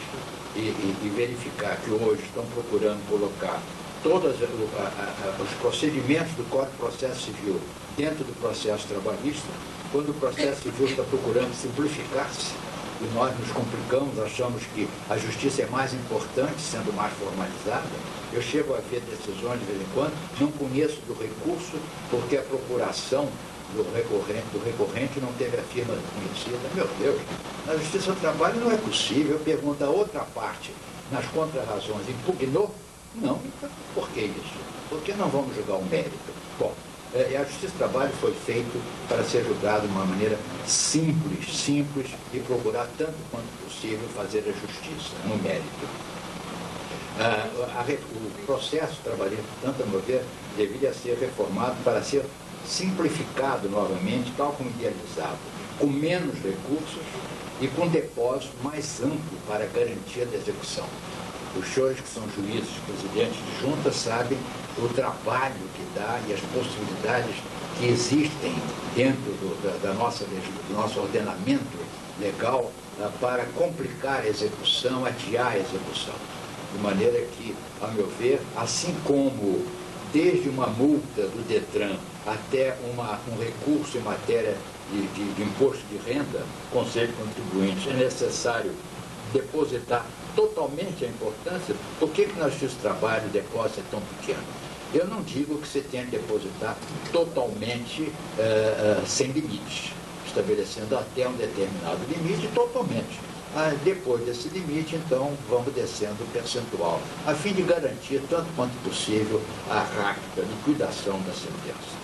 e verificar que hoje estão procurando colocar todos os procedimentos do Código de Processo Civil dentro do processo trabalhista, quando o processo civil está procurando simplificar-se, e nós nos complicamos, achamos que a justiça é mais importante, sendo mais formalizada. Eu chego a ver decisões de vez em quando, não conheço do recurso, porque a procuração do recorrente não teve a firma conhecida. Meu Deus, na Justiça do Trabalho não é possível. Eu pergunto a outra parte, nas contrarrazões, impugnou? Não. Por que isso? Por que não vamos julgar o mérito? Bom, a Justiça do Trabalho foi feita para ser julgada de uma maneira simples e procurar, tanto quanto possível, fazer a justiça no mérito. O processo trabalhista, portanto, a meu ver, deveria ser reformado para ser simplificado novamente, tal como idealizado, com menos recursos e com depósito mais amplo para a garantia da execução. Os senhores que são juízes, presidentes de junta, sabem o trabalho que dá e as possibilidades que existem dentro do nosso ordenamento legal para complicar a execução, adiar a execução. De maneira que, a meu ver, assim como desde uma multa do Detran até um recurso em matéria de imposto de renda, Conselho de Contribuintes, é necessário depositar totalmente a importância. Por que na Justiça do Trabalho o depósito é tão pequeno? Eu não digo que você tenha que depositar totalmente sem limites, estabelecendo até um determinado limite totalmente. Depois desse limite, então, vamos descendo o percentual, a fim de garantir, tanto quanto possível, a rápida liquidação da sentença.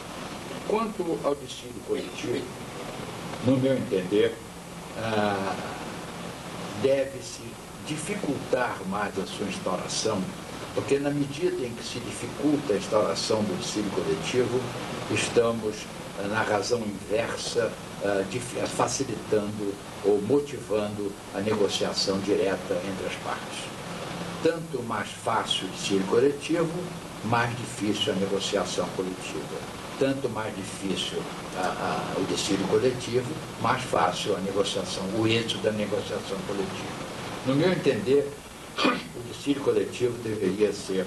Quanto ao dissídio coletivo, no meu entender, deve-se dificultar mais a sua instauração, porque na medida em que se dificulta a instauração do dissídio coletivo, estamos na razão inversa, facilitando ou motivando a negociação direta entre as partes. Tanto mais fácil o dissídio coletivo, mais difícil a negociação coletiva. Tanto mais difícil o dissídio coletivo, mais fácil a negociação, o êxito da negociação coletiva. No meu entender, o dissídio coletivo deveria ser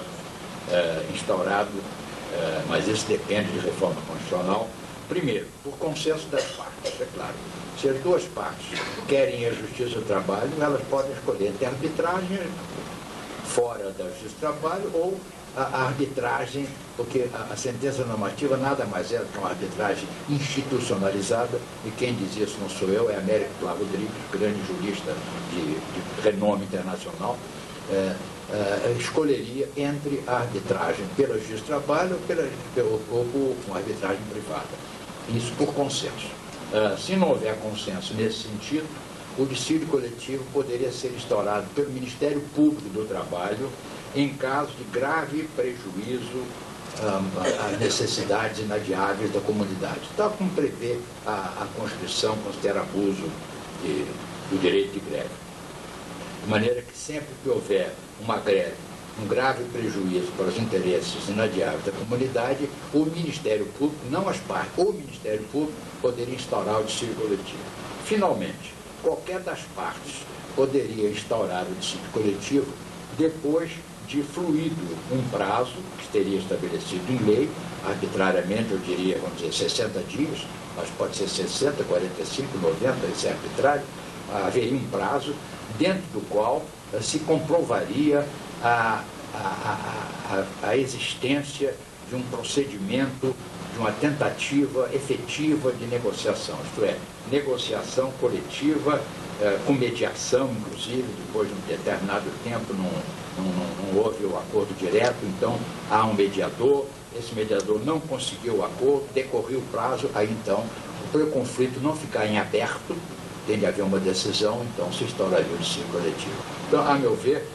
instaurado, mas isso depende de reforma constitucional, primeiro, por consenso das partes, é claro. Se as duas partes querem a Justiça do Trabalho, elas podem escolher entre a arbitragem fora da Justiça do Trabalho ou a arbitragem, porque a sentença normativa nada mais é do que uma arbitragem institucionalizada, e quem diz isso não sou eu, é Américo Flávio Rodrigues, grande jurista de renome internacional, escolheria entre a arbitragem pela Justiça do Trabalho ou por uma arbitragem privada. Isso por consenso. Se não houver consenso nesse sentido, o dissídio coletivo poderia ser instaurado pelo Ministério Público do Trabalho em caso de grave prejuízo às necessidades inadiáveis da comunidade, tal como prevê a Constituição, considera abuso do direito de greve. De maneira que sempre que houver uma greve, um grave prejuízo para os interesses inadiáveis da comunidade, o Ministério Público, não as partes, o Ministério Público poderia instaurar o dissídio coletivo. Finalmente, qualquer das partes poderia instaurar o dissídio coletivo depois de fluído um prazo que teria estabelecido em lei, arbitrariamente, eu diria, vamos dizer, 60 dias, mas pode ser 60, 45, 90, isso é arbitrário, haveria um prazo dentro do qual se comprovaria a existência de um procedimento, de uma tentativa efetiva de negociação, isto é, negociação coletiva, com mediação, inclusive, depois de um determinado tempo não houve o acordo direto, então há um mediador, esse mediador não conseguiu o acordo, decorreu o prazo, aí então, para o conflito não ficar em aberto, tem de haver uma decisão, então se instauraria o dissídio coletivo. Então, a meu ver,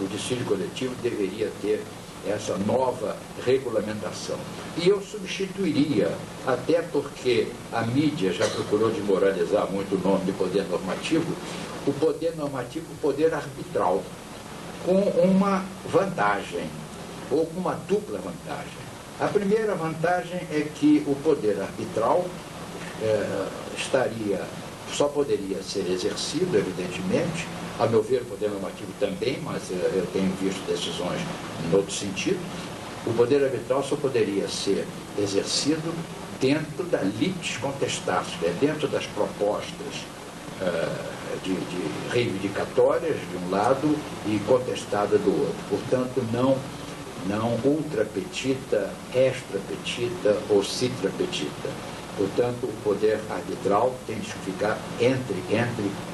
o dissídio coletivo deveria ter essa nova regulamentação. E eu substituiria, até porque a mídia já procurou desmoralizar muito o nome de poder normativo, o poder normativo, o poder arbitral, com uma vantagem, ou com uma dupla vantagem. A primeira vantagem é que o poder arbitral só poderia ser exercido, evidentemente, a meu ver, o poder normativo também, mas eu tenho visto decisões em outro sentido. O poder arbitral só poderia ser exercido dentro da litis contestatus, dentro das propostas de reivindicatórias de um lado e contestada do outro. Portanto, não ultra petita, extra petita ou citra petita. Portanto, o poder arbitral tem de ficar entre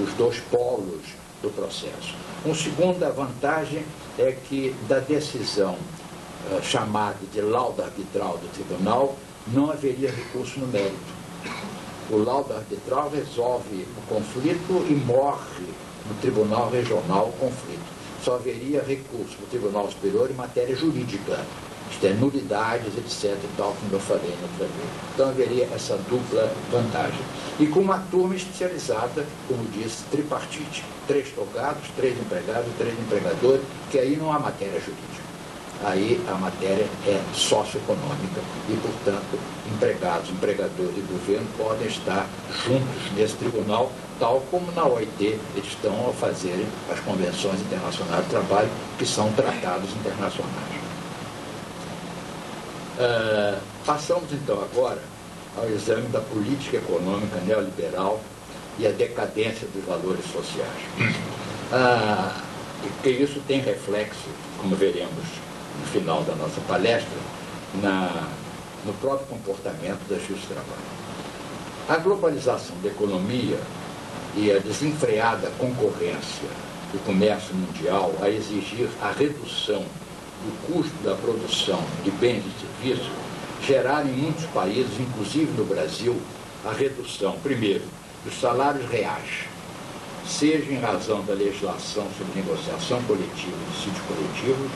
os dois polos do processo. Uma segunda vantagem é que da decisão chamada de laudo arbitral do tribunal não haveria recurso no mérito. O laudo arbitral resolve o conflito e morre no tribunal regional o conflito. só haveria recurso para o Tribunal Superior em matéria jurídica, isto é, nulidades, etc., e tal, como eu falei na outra vez. Então haveria essa dupla vantagem. E com uma turma especializada, como disse, tripartite. 3 togados, 3 empregados, 3 empregadores, que aí não há matéria jurídica. Aí a matéria é socioeconômica e, portanto, empregados, empregadores e governo podem estar juntos nesse tribunal, tal como na OIT eles estão a fazerem as convenções internacionais de trabalho, que são tratados internacionais. Passamos então agora ao exame da política econômica neoliberal e a decadência dos valores sociais. Porque isso tem reflexo, como veremos no final da nossa palestra, no próprio comportamento da justiça do trabalho. A globalização da economia e a desenfreada concorrência do comércio mundial a exigir a redução do custo da produção de bens e serviços geraram em muitos países, inclusive no Brasil, a redução, primeiro, dos salários reais, seja em razão da legislação sobre negociação coletiva e dissídios coletivos,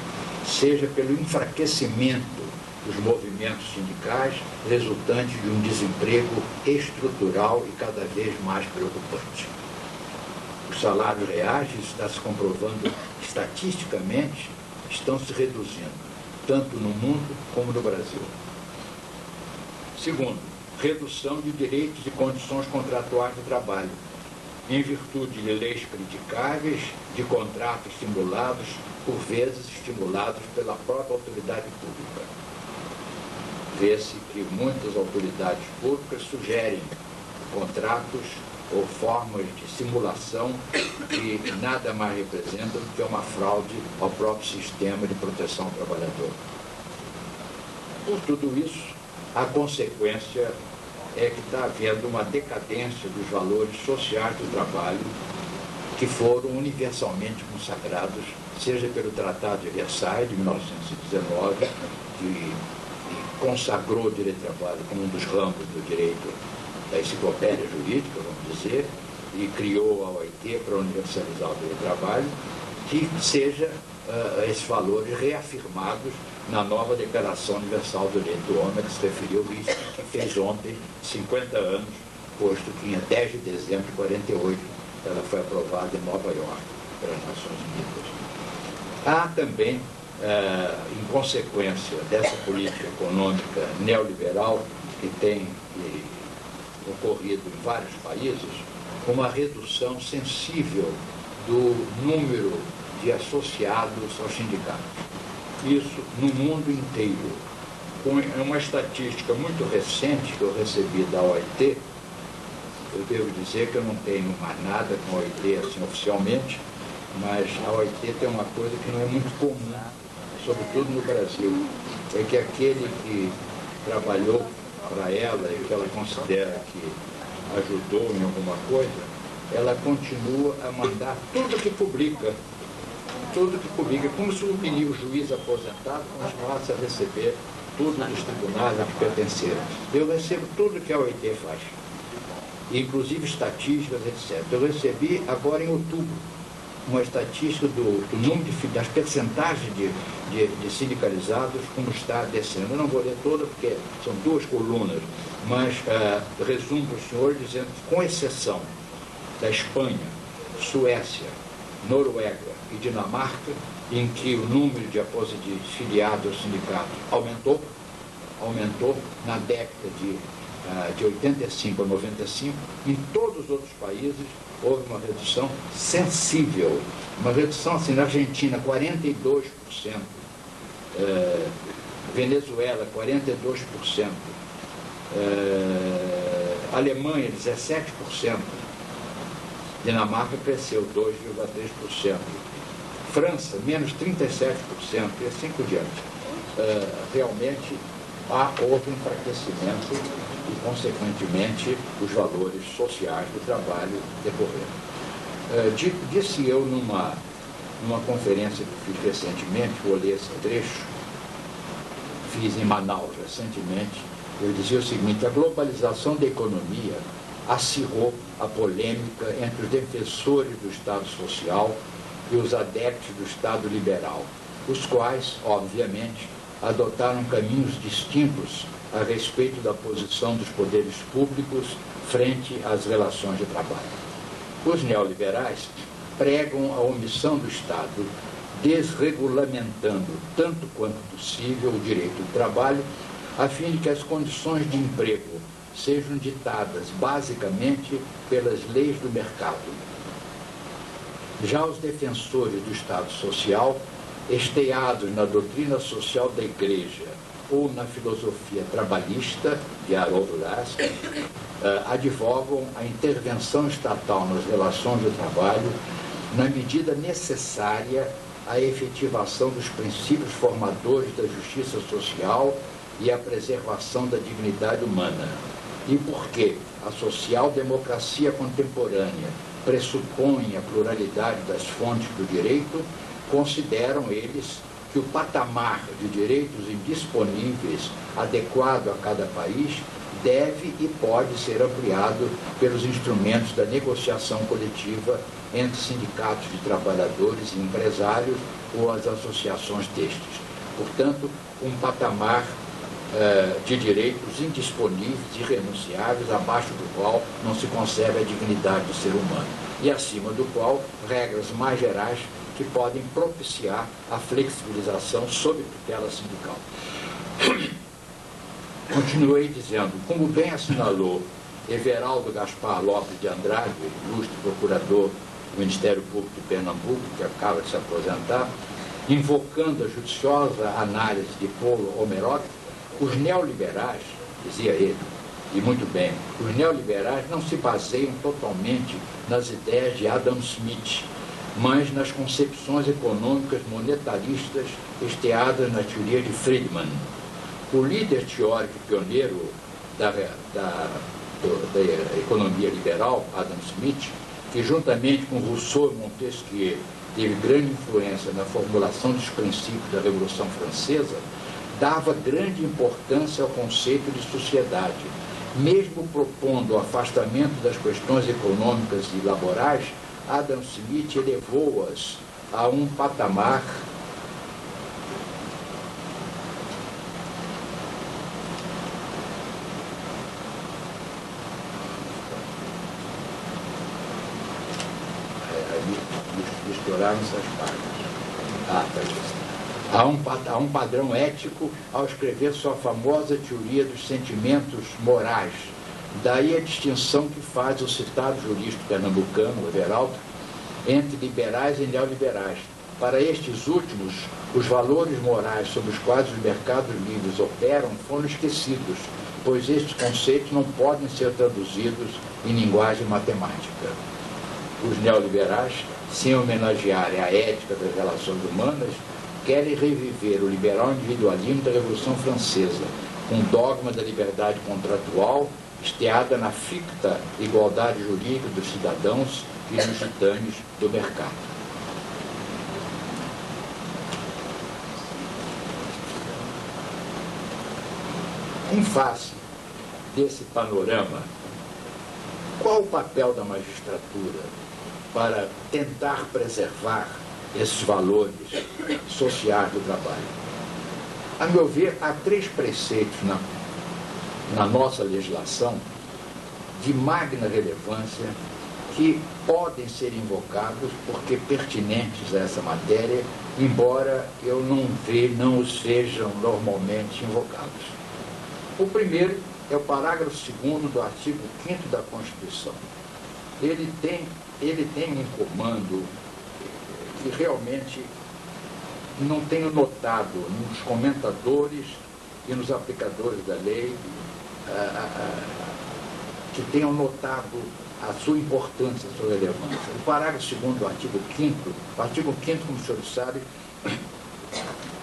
seja pelo enfraquecimento dos movimentos sindicais, resultante de um desemprego estrutural e cada vez mais preocupante. Os salários reais, isso está se comprovando estatisticamente, estão se reduzindo, tanto no mundo como no Brasil. Segundo, redução de direitos e condições contratuais de trabalho, em virtude de leis criticáveis, de contratos estimulados, por vezes estimulados pela própria autoridade pública. Vê-se que muitas autoridades públicas sugerem contratos ou formas de simulação que nada mais representam do que uma fraude ao próprio sistema de proteção ao trabalhador. Por tudo isso, a consequência é que está havendo uma decadência dos valores sociais do trabalho que foram universalmente consagrados, seja pelo Tratado de Versailles, de 1919, que consagrou o direito do trabalho como um dos ramos do direito da enciclopédia jurídica, vamos dizer, e criou a OIT para universalizar o direito do trabalho, que seja esses valores reafirmados na nova Declaração Universal do Direito do Homem, que se referiu a isso, que fez ontem 50 anos, posto que em 10 de dezembro de 48 ela foi aprovada em Nova York pelas Nações Unidas. Há também, em consequência dessa política econômica neoliberal que tem ocorrido em vários países, uma redução sensível do número de associados aos sindicatos. Isso no mundo inteiro. Com uma estatística muito recente que eu recebi da OIT, eu devo dizer que eu não tenho mais nada com a OIT assim, oficialmente, mas a OIT tem uma coisa que não é muito comum, sobretudo no Brasil, é que aquele que trabalhou para ela e que ela considera que ajudou em alguma coisa, ela continua a mandar tudo que publica, como se o juiz aposentado continuasse a receber tudo dos tribunais a que pertenceram. Eu recebo tudo que a OIT faz, inclusive estatísticas, etc. Eu recebi agora em outubro uma estatística do número das percentagens de sindicalizados, como está descendo. Eu não vou ler toda porque são 2 colunas, mas resumo para o senhor dizendo que, com exceção da Espanha, Suécia, Noruega e Dinamarca, em que o número de filiados aos sindicatos aumentou na década de 85 a 95, em todos os outros países houve uma redução sensível. Uma redução assim, na Argentina, 42%, Venezuela, 42%, Alemanha, 17%, Dinamarca cresceu 2,3%, França, menos 37%, e assim por diante. Realmente houve um enfraquecimento e, consequentemente, os valores sociais do trabalho decorreram. Disse eu numa conferência que fiz recentemente, vou ler esse trecho, fiz em Manaus recentemente, eu dizia o seguinte: a globalização da economia acirrou a polêmica entre os defensores do Estado Social e os adeptos do Estado liberal, os quais, obviamente, adotaram caminhos distintos a respeito da posição dos poderes públicos frente às relações de trabalho. Os neoliberais pregam a omissão do Estado, desregulamentando tanto quanto possível o direito do trabalho, a fim de que as condições de emprego sejam ditadas basicamente pelas leis do mercado. Já os defensores do Estado Social, esteados na doutrina social da Igreja ou na filosofia trabalhista de Harold Lasker, advogam a intervenção estatal nas relações de trabalho na medida necessária à efetivação dos princípios formadores da justiça social e à preservação da dignidade humana. E porque a social-democracia contemporânea pressupõe a pluralidade das fontes do direito, consideram eles que o patamar de direitos indisponíveis adequado a cada país deve e pode ser ampliado pelos instrumentos da negociação coletiva entre sindicatos de trabalhadores e empresários ou as associações destes. Portanto, um patamar de direitos indisponíveis, irrenunciáveis, abaixo do qual não se concebe a dignidade do ser humano, e acima do qual regras mais gerais que podem propiciar a flexibilização sob tutela sindical. Continuei dizendo, como bem assinalou Everaldo Gaspar Lopes de Andrade, ilustre procurador do Ministério Público de Pernambuco, que acaba de se aposentar, invocando a judiciosa análise de Paulo Omerod, os neoliberais, dizia ele, e muito bem, os neoliberais não se baseiam totalmente nas ideias de Adam Smith, mas nas concepções econômicas monetaristas esteadas na teoria de Friedman. O líder teórico pioneiro da economia liberal, Adam Smith, que juntamente com Rousseau e Montesquieu teve grande influência na formulação dos princípios da Revolução Francesa, dava grande importância ao conceito de sociedade, mesmo propondo o afastamento das questões econômicas e laborais. Adam Smith elevou-as a um patamar misturaram essas páginas. Há um padrão ético ao escrever sua famosa teoria dos sentimentos morais. Daí a distinção que faz o citado jurista pernambucano, Everaldo, entre liberais e neoliberais. Para estes últimos, os valores morais sobre os quais os mercados livres operam foram esquecidos, pois estes conceitos não podem ser traduzidos em linguagem matemática. Os neoliberais, sem homenagearem a ética das relações humanas, querem reviver o liberal individualismo da Revolução Francesa, com o dogma da liberdade contratual, esteada na ficta igualdade jurídica dos cidadãos e dos titãs do mercado. Em face desse panorama, qual o papel da magistratura para tentar preservar esses valores sociais do trabalho? A meu ver, há 3 preceitos na nossa legislação de magna relevância que podem ser invocados porque pertinentes a essa matéria, embora eu não os sejam normalmente invocados. O primeiro é o parágrafo 2º do artigo 5º da Constituição. Ele tem um comando que realmente não tenho notado nos comentadores e nos aplicadores da lei que tenham notado a sua importância, a sua relevância. O parágrafo 2º do artigo 5º, o artigo 5º, como os senhores sabem,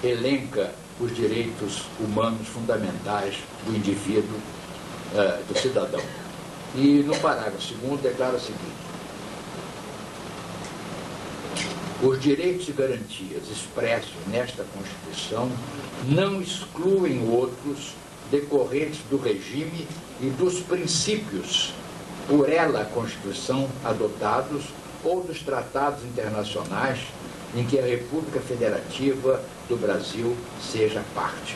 elenca os direitos humanos fundamentais do indivíduo, do cidadão. E no parágrafo 2º declara o seguinte: os direitos e garantias expressos nesta Constituição não excluem outros decorrentes do regime e dos princípios por ela, a Constituição, adotados ou dos tratados internacionais em que a República Federativa do Brasil seja parte.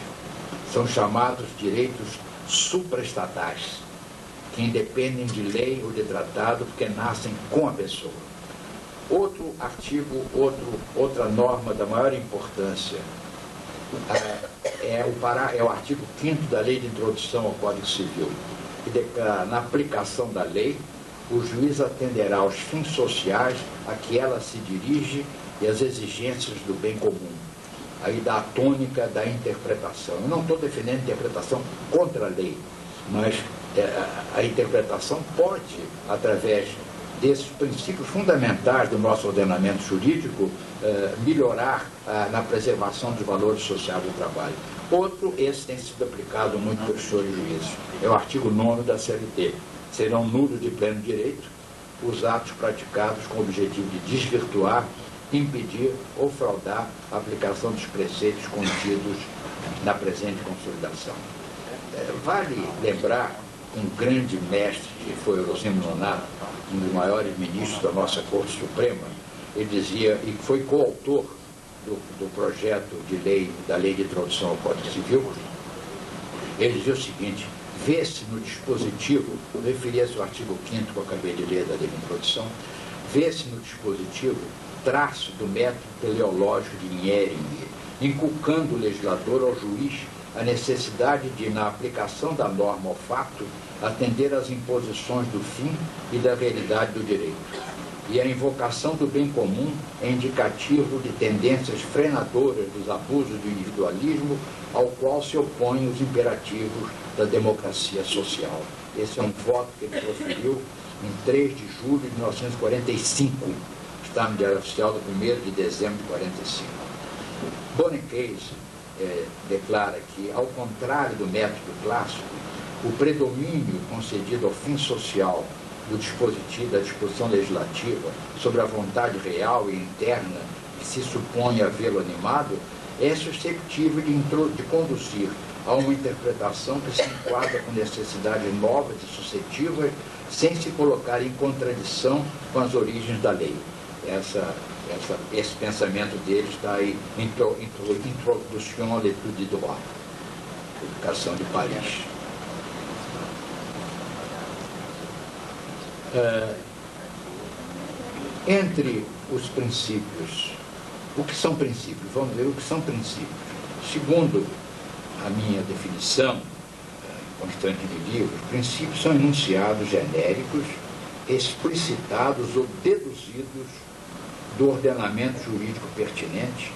São chamados direitos supraestatais, que independem de lei ou de tratado porque nascem com a pessoa. Outro artigo, outra norma da maior importância é o artigo 5º da Lei de Introdução ao Código Civil, que declara, na aplicação da lei, o juiz atenderá aos fins sociais a que ela se dirige e às exigências do bem comum. Aí dá a tônica da interpretação. Eu não estou defendendo interpretação contra a lei, mas a interpretação pode, através desses princípios fundamentais do nosso ordenamento jurídico, melhorar na preservação dos valores sociais do trabalho. Outro, esse tem sido aplicado muito pelos senhores juízes, é o artigo 9º da CLT. Serão nulos de pleno direito os atos praticados com o objetivo de desvirtuar, impedir ou fraudar a aplicação dos preceitos contidos na presente consolidação. Vale lembrar um grande mestre, que foi Orosimo Nonato, um dos maiores ministros da nossa Corte Suprema. Ele dizia, e foi coautor do projeto de lei, da Lei de Introdução ao Código Civil, ele dizia o seguinte: vê-se no dispositivo, referia-se ao artigo 5º que eu acabei de ler da Lei de Introdução, vê-se no dispositivo traço do método teleológico de Niering, inculcando o legislador ao juiz a necessidade de, na aplicação da norma ao fato, atender às imposições do fim e da realidade do direito. E a invocação do bem comum é indicativo de tendências frenadoras dos abusos do individualismo, ao qual se opõem os imperativos da democracia social. Esse é um voto que ele proferiu em 3 de julho de 1945, está no Diário Oficial do 1º de dezembro de 1945. Bonincase declara que, ao contrário do método clássico, o predomínio concedido ao fim social do dispositivo da disposição legislativa sobre a vontade real e interna que se supõe havê-lo animado é susceptível de conduzir a uma interpretação que se enquadra com necessidades novas e suscetíveis, sem se colocar em contradição com as origens da lei. Esse pensamento dele está aí, Introduction à l'étude du droit, Educação de Paris. Entre os princípios, o que são princípios? Vamos ver o que são princípios. Segundo a minha definição constante de livros, princípios são enunciados genéricos, explicitados ou deduzidos do ordenamento jurídico pertinente,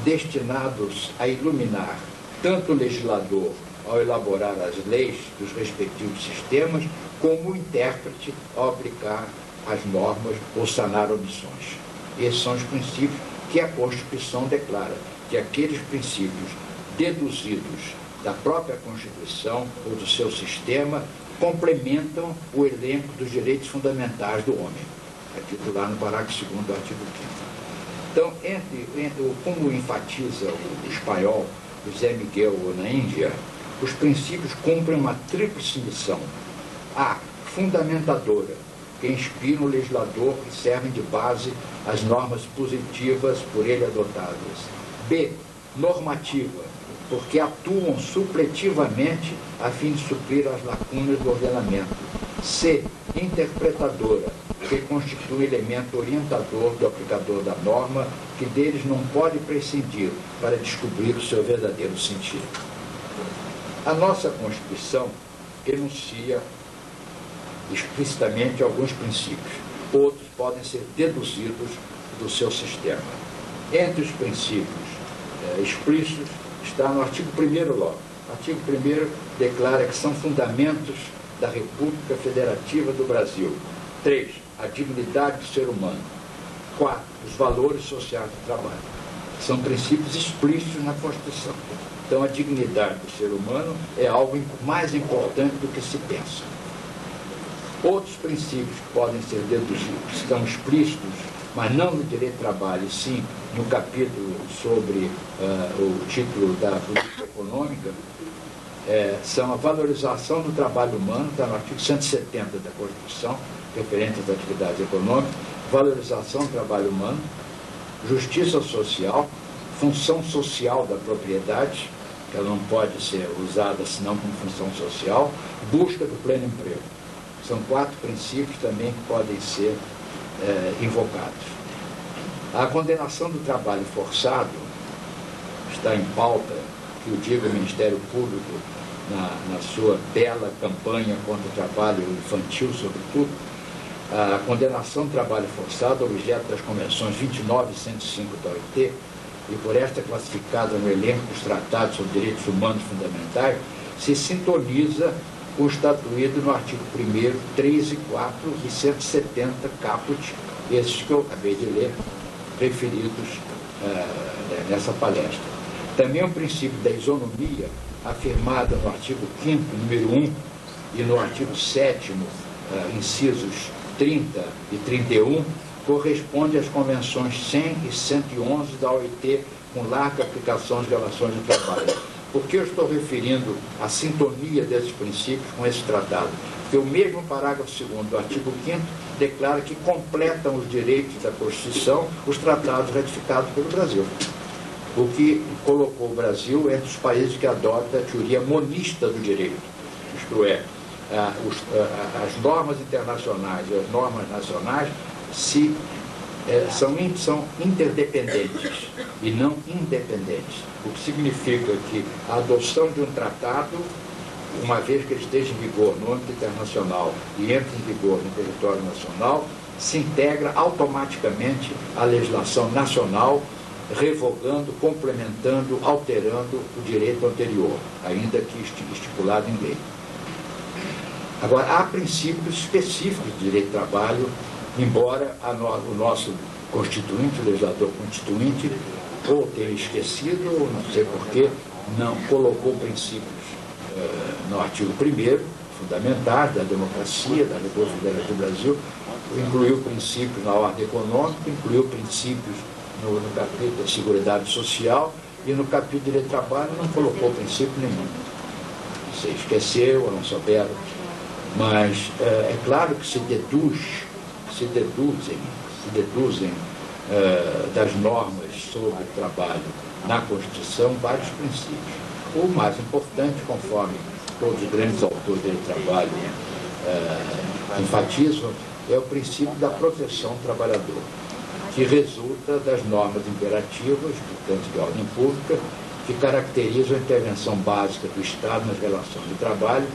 destinados a iluminar tanto o legislador ao elaborar as leis dos respectivos sistemas, como o intérprete ao aplicar as normas ou sanar omissões. Esses são os princípios que a Constituição declara, que aqueles princípios deduzidos da própria Constituição ou do seu sistema complementam o elenco dos direitos fundamentais do homem. Aqui lá no parágrafo 2º do artigo 5º. Então, como enfatiza o espanhol José Miguel Onaíndia, os princípios cumprem uma tríplice missão. A, fundamentadora, que inspiram o legislador e servem de base às normas positivas por ele adotadas. B, normativa, porque atuam supletivamente a fim de suprir as lacunas do ordenamento. C, interpretadora, que constitui elemento orientador do aplicador da norma, que deles não pode prescindir para descobrir o seu verdadeiro sentido. A nossa Constituição enuncia explicitamente alguns princípios, outros podem ser deduzidos do seu sistema. Entre os princípios explícitos está no artigo 1º logo. O artigo 1º declara que são fundamentos da República Federativa do Brasil. 3. A dignidade do ser humano. 4. Os valores sociais do trabalho. São princípios explícitos na Constituição. Então, a dignidade do ser humano é algo mais importante do que se pensa. Outros princípios que podem ser deduzidos, estão explícitos, mas não no direito do trabalho, e sim no capítulo sobre o título da política econômica, são a valorização do trabalho humano, está no artigo 170 da Constituição, referente às atividades econômicas, valorização do trabalho humano, justiça social, função social da propriedade, que ela não pode ser usada senão como função social, busca do pleno emprego. São 4 princípios também que podem ser invocados. A condenação do trabalho forçado está em pauta, que o diga o Ministério Público na sua bela campanha contra o trabalho infantil, sobretudo. A condenação do trabalho forçado, objeto das convenções 29 e 105 da OIT, e por esta classificada no elenco dos tratados sobre direitos humanos fundamentais, se sintoniza com o estatuído no artigo 1º, 3 e 4 e 170 caput, esses que eu acabei de ler, referidos nessa palestra. Também o princípio da isonomia, afirmado no artigo 5º, número 1, e no artigo 7º, incisos 30 e 31, corresponde às convenções 100 e 111 da OIT, com larga aplicação às relações de trabalho. Por que eu estou referindo a sintonia desses princípios com esse tratado? Porque o mesmo parágrafo 2º do artigo 5º declara que completam os direitos da Constituição os tratados ratificados pelo Brasil, o que colocou o Brasil entre os países que adotam a teoria monista do direito, isto é, as normas internacionais e as normas nacionais são interdependentes e não independentes, o que significa que a adoção de um tratado, uma vez que ele esteja em vigor no âmbito internacional e entre em vigor no território nacional, se integra automaticamente à legislação nacional, revogando, complementando, alterando o direito anterior, ainda que estipulado em lei. Agora, há princípios específicos de direito do trabalho, embora o nosso constituinte, o legislador constituinte, ou tenha esquecido, ou não sei porquê, não colocou princípios no artigo 1º, fundamentais da democracia, da República Federal do Brasil, incluiu princípios na ordem econômica, incluiu princípios no capítulo da Seguridade Social, e no capítulo de Direito do Trabalho não colocou princípio nenhum. Se esqueceu ou não souberam. Mas é claro que se deduzem das normas sobre o trabalho na Constituição vários princípios. O mais importante, conforme todos os grandes autores do trabalho enfatizam, é o princípio da proteção do trabalhador, que resulta das normas imperativas, portanto, de ordem pública, que caracterizam a intervenção básica do Estado nas relações de trabalho,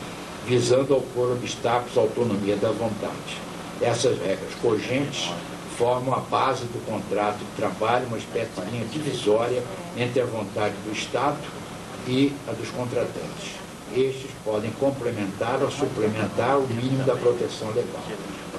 visando opor obstáculos à autonomia da vontade. Essas regras cogentes formam a base do contrato de trabalho, uma espécie de linha divisória entre a vontade do Estado e a dos contratantes. Estes podem complementar ou suplementar o mínimo da proteção legal.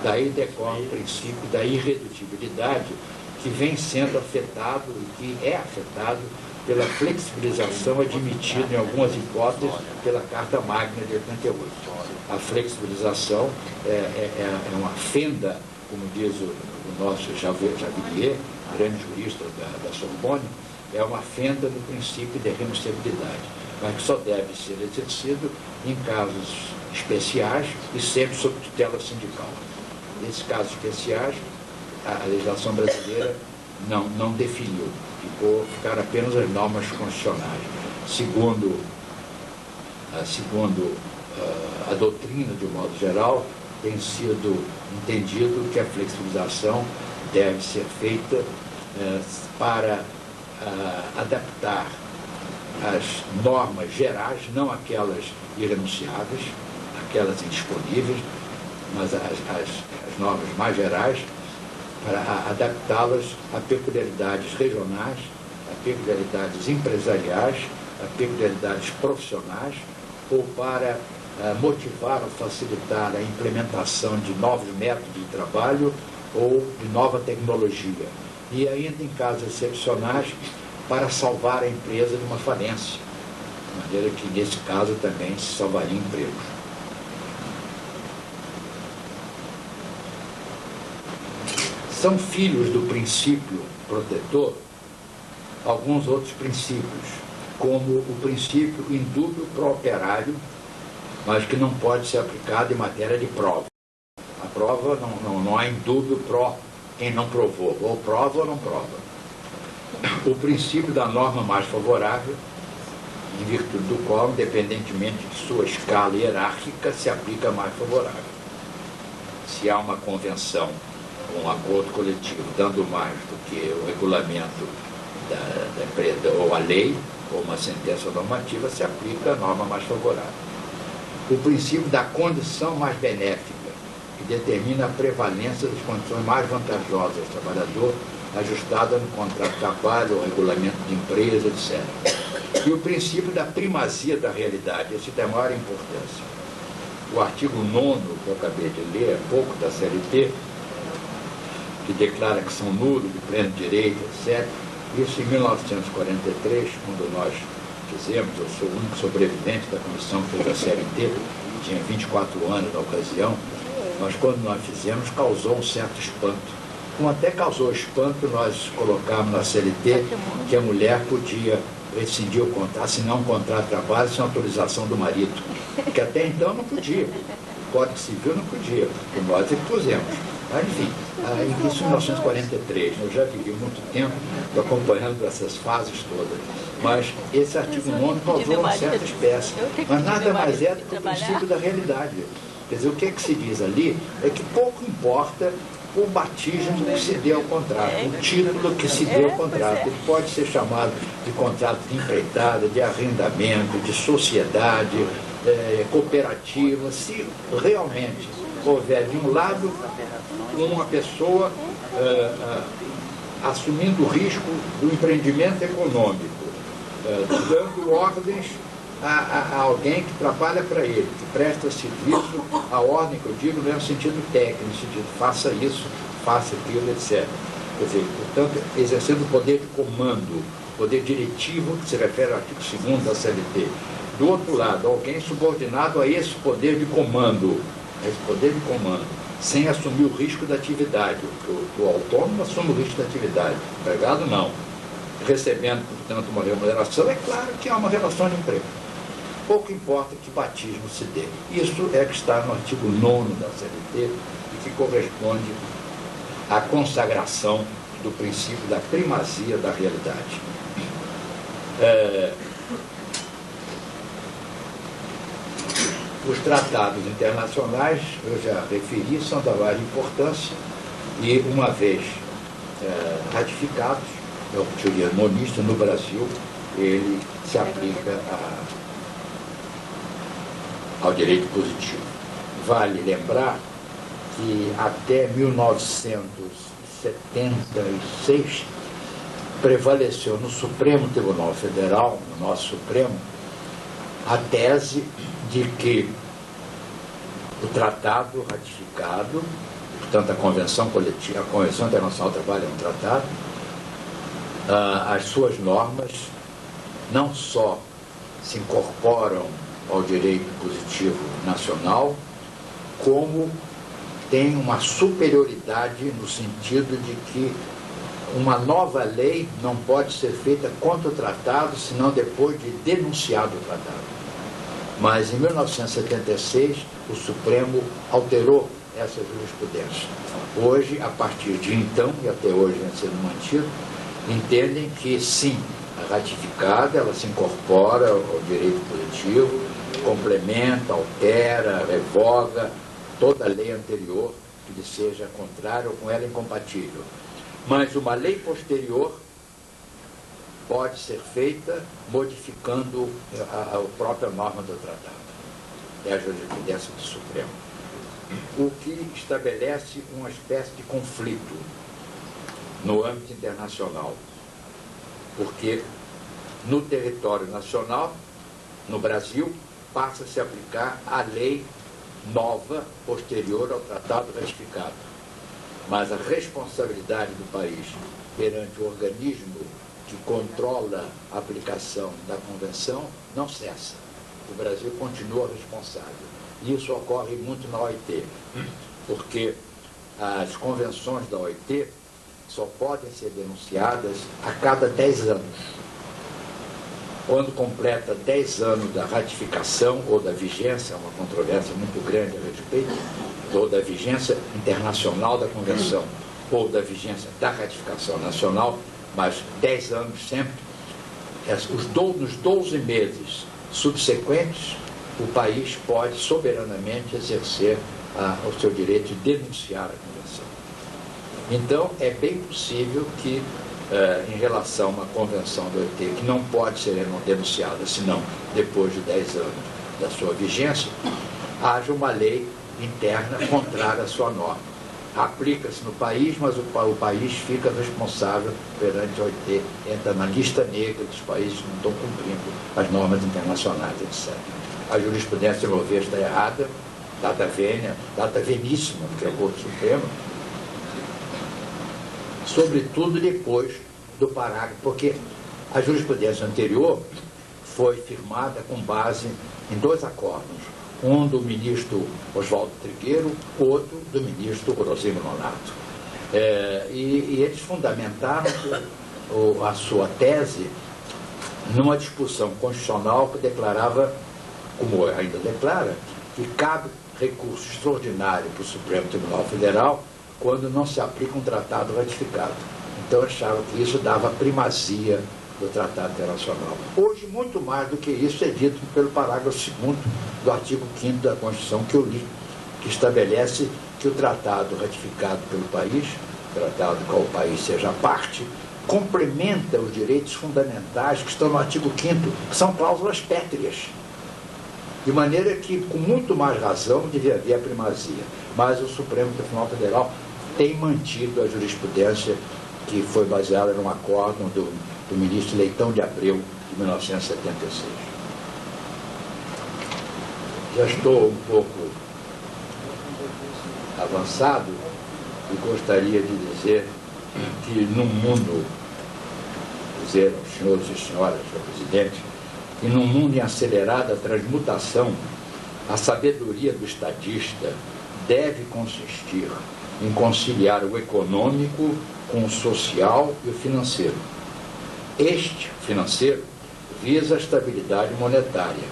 Daí decorre o princípio da irredutibilidade, que vem sendo afetado e que é afetado pela flexibilização admitida em algumas hipóteses pela Carta Magna de 88. A flexibilização é uma fenda, como diz o nosso Javelier, grande jurista da Sorbonne, é uma fenda no princípio de renunciabilidade, mas que só deve ser exercido em casos especiais e sempre sob tutela sindical. Nesses casos especiais, a legislação brasileira não definiu, ficaram apenas as normas constitucionais. Segundo a doutrina, de um modo geral, tem sido entendido que a flexibilização deve ser feita para adaptar as normas gerais, não aquelas irrenunciáveis, aquelas indisponíveis, mas as normas mais gerais, para adaptá-las a peculiaridades regionais, a peculiaridades empresariais, a peculiaridades profissionais, ou para motivar ou facilitar a implementação de novos métodos de trabalho ou de nova tecnologia. E ainda em casos excepcionais, para salvar a empresa de uma falência, de maneira que nesse caso também se salvaria empregos. São filhos do princípio protetor alguns outros princípios. como o princípio indúbio pro operário, mas que não pode ser aplicado em matéria de prova. A prova não há indúbio pro quem não provou, ou prova ou não prova. O princípio da norma mais favorável, em virtude do qual, independentemente de sua escala hierárquica, se aplica a mais favorável. Se há uma convenção, um acordo coletivo, dando mais do que o regulamento da empresa, ou a lei, ou uma sentença normativa, se aplica a norma mais favorável. O princípio da condição mais benéfica, que determina a prevalência das condições mais vantajosas ao trabalhador, ajustada no contrato de trabalho, o regulamento de empresa, etc. E o princípio da primazia da realidade, esse tem maior importância. O artigo 9º, que eu acabei de ler, há pouco, da CLT, que declara que são nulos de pleno direito, etc. Isso em 1943, quando nós fizemos, eu sou o único sobrevivente da comissão que fez a CLT, tinha 24 anos na ocasião, mas quando nós fizemos, causou um certo espanto. Como até causou espanto, nós colocamos na CLT que a mulher podia rescindir o contrato, assinar um contrato de trabalho sem autorização do marido, que até então não podia. O Código Civil não podia, que nós é que pusemos. Mas, enfim, isso em 1943, eu já vivi muito tempo acompanhando essas fases todas. Mas esse artigo 9 causou uma certa espécie. Mas nada mais é do que o princípio da realidade. Quer dizer, o que é que se diz ali é que pouco importa o batismo que se deu ao contrato, o título que se deu ao contrato. Ele pode ser chamado de contrato de empreitada, de arrendamento, de sociedade, cooperativa, se realmente houver, de um lado, uma pessoa assumindo o risco do empreendimento econômico, dando ordens a alguém que trabalha para ele, que presta serviço à ordem, que eu digo, não é no sentido técnico, no sentido faça isso, faça aquilo, etc. Quer dizer, portanto, exercendo o poder de comando, poder diretivo, que se refere ao artigo 2º da CLT. Do outro lado, alguém subordinado a esse poder de comando, sem assumir o risco da atividade. O autônomo assume o risco da atividade, o empregado não. Recebendo, portanto, uma remuneração, é claro que há uma relação de emprego. Pouco importa que batismo se dê. Isso é que está no artigo 9º da CLT e que corresponde à consagração do princípio da primazia da realidade. Os tratados internacionais, eu já referi, são da maior importância e, uma vez ratificados, é o teoria monista no Brasil, ele se aplica ao direito positivo. Vale lembrar que até 1976 prevaleceu no Supremo Tribunal Federal, no nosso Supremo, a tese de que o tratado ratificado, portanto a Convenção Coletiva, a Convenção Internacional do Trabalho é um tratado, as suas normas não só se incorporam ao direito positivo nacional, como tem uma superioridade no sentido de que uma nova lei não pode ser feita contra o tratado, senão depois de denunciado o tratado. Mas em 1976, o Supremo alterou essa jurisprudência. Hoje, a partir de então, e até hoje vem sendo mantido, entendem que sim, a ratificada, ela se incorpora ao direito positivo, complementa, altera, revoga toda a lei anterior que lhe seja contrária ou com ela incompatível. Mas uma lei posterior pode ser feita modificando a própria norma do tratado. É a jurisprudência do Supremo. O que estabelece uma espécie de conflito no âmbito internacional. Porque no território nacional, no Brasil, passa a se aplicar a lei nova, posterior ao tratado ratificado. Mas a responsabilidade do país perante o organismo que controla a aplicação da Convenção não cessa. O Brasil continua responsável. E isso ocorre muito na OIT, porque as convenções da OIT só podem ser denunciadas a cada 10 anos. quando completa 10 anos da ratificação ou da vigência, uma controvérsia muito grande a respeito, ou da vigência internacional da Convenção, ou da vigência da ratificação nacional, mas 10 anos sempre, nos 12 meses subsequentes, o país pode soberanamente exercer o seu direito de denunciar a Convenção. Então, é bem possível que, em relação a uma convenção do OIT, que não pode ser denunciada, senão depois de 10 anos da sua vigência, haja uma lei interna contrária à sua norma. Aplica-se no país, mas o país fica responsável perante o OIT, entra na lista negra dos países que não estão cumprindo as normas internacionais, etc. A jurisprudência, ao meu ver, está errada, data veníssima, que é a Corte Suprema, sobretudo depois do parágrafo, porque a jurisprudência anterior foi firmada com base em 2 acordos, um do ministro Oswaldo Trigueiro, outro do ministro Orozimio Nonato. E eles fundamentaram a sua tese numa discussão constitucional que declarava, como ainda declara, que cabe recurso extraordinário para o Supremo Tribunal Federal quando não se aplica um tratado ratificado. Então achavam que isso dava primazia do Tratado Internacional. Hoje, muito mais do que isso é dito pelo parágrafo 2º do artigo 5º da Constituição que eu li, que estabelece que o tratado ratificado pelo país, tratado do qual o país seja parte, complementa os direitos fundamentais que estão no artigo 5º, que são cláusulas pétreas. De maneira que, com muito mais razão, devia haver a primazia. Mas o Supremo Tribunal Federal tem mantido a jurisprudência que foi baseada num acórdão do ministro Leitão de Abreu, de 1976. Já estou um pouco avançado e gostaria de dizer que num mundo, dizer aos senhores e senhoras, senhor presidente, que num mundo em acelerada transmutação, a sabedoria do estadista deve consistir em conciliar o econômico com o social e o financeiro. Este, financeiro, visa a estabilidade monetária.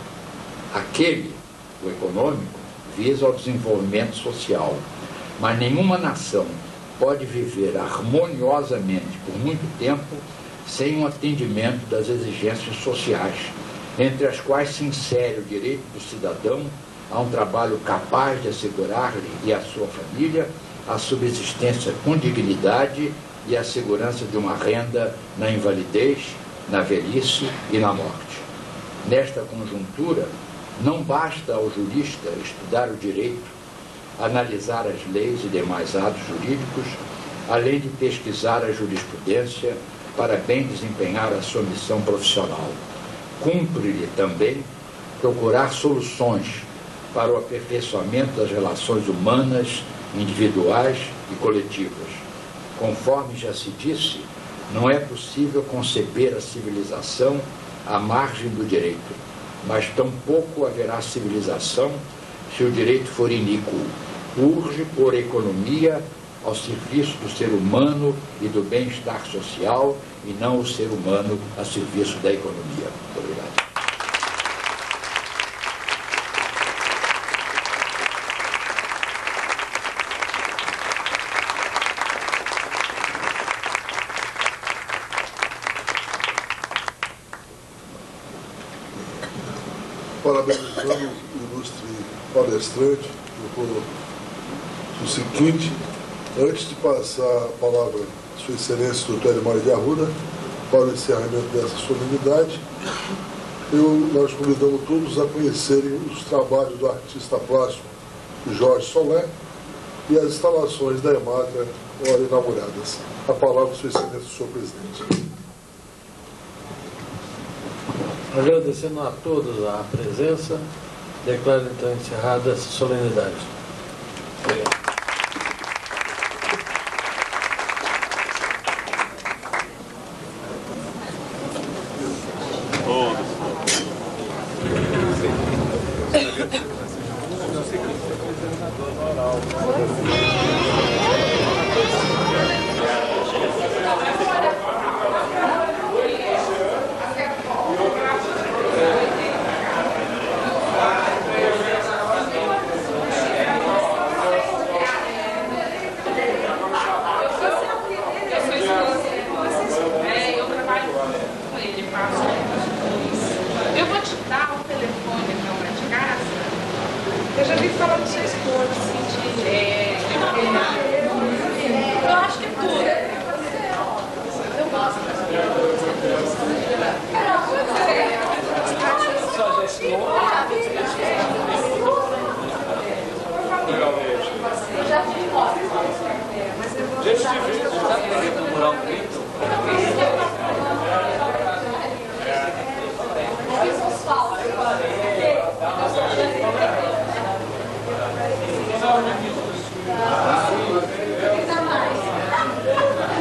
Aquele, o econômico, visa ao desenvolvimento social. Mas nenhuma nação pode viver harmoniosamente por muito tempo sem um atendimento das exigências sociais, entre as quais se insere o direito do cidadão a um trabalho capaz de assegurar-lhe e à sua família a subsistência com dignidade e a segurança de uma renda na invalidez, na velhice e na morte. Nesta conjuntura, não basta ao jurista estudar o direito, analisar as leis e demais atos jurídicos, além de pesquisar a jurisprudência para bem desempenhar a sua missão profissional. Cumpre-lhe também procurar soluções para o aperfeiçoamento das relações humanas, individuais e coletivas. Conforme já se disse, não é possível conceber a civilização à margem do direito, mas tampouco haverá civilização se o direito for iníquo. Urge por economia ao serviço do ser humano e do bem-estar social, e não o ser humano a serviço da economia. Muito obrigado. Parabenizando o ilustre palestrante, doutor Sucquinte. Antes de passar a palavra à Sua Excelência, doutor Mário de Arruda, para o encerramento dessa solenidade, nós convidamos todos a conhecerem os trabalhos do artista plástico Jorge Solé e as instalações da EMATRA, ora inauguradas. A palavra à Sua Excelência, senhor presidente. Agradecendo a todos a presença, declaro então encerrada essa solenidade. Obrigado. dor, de sentir. Eu acho que é tudo. Eu gosto Legalmente. Gente difícil, sabe que é procurar um grito?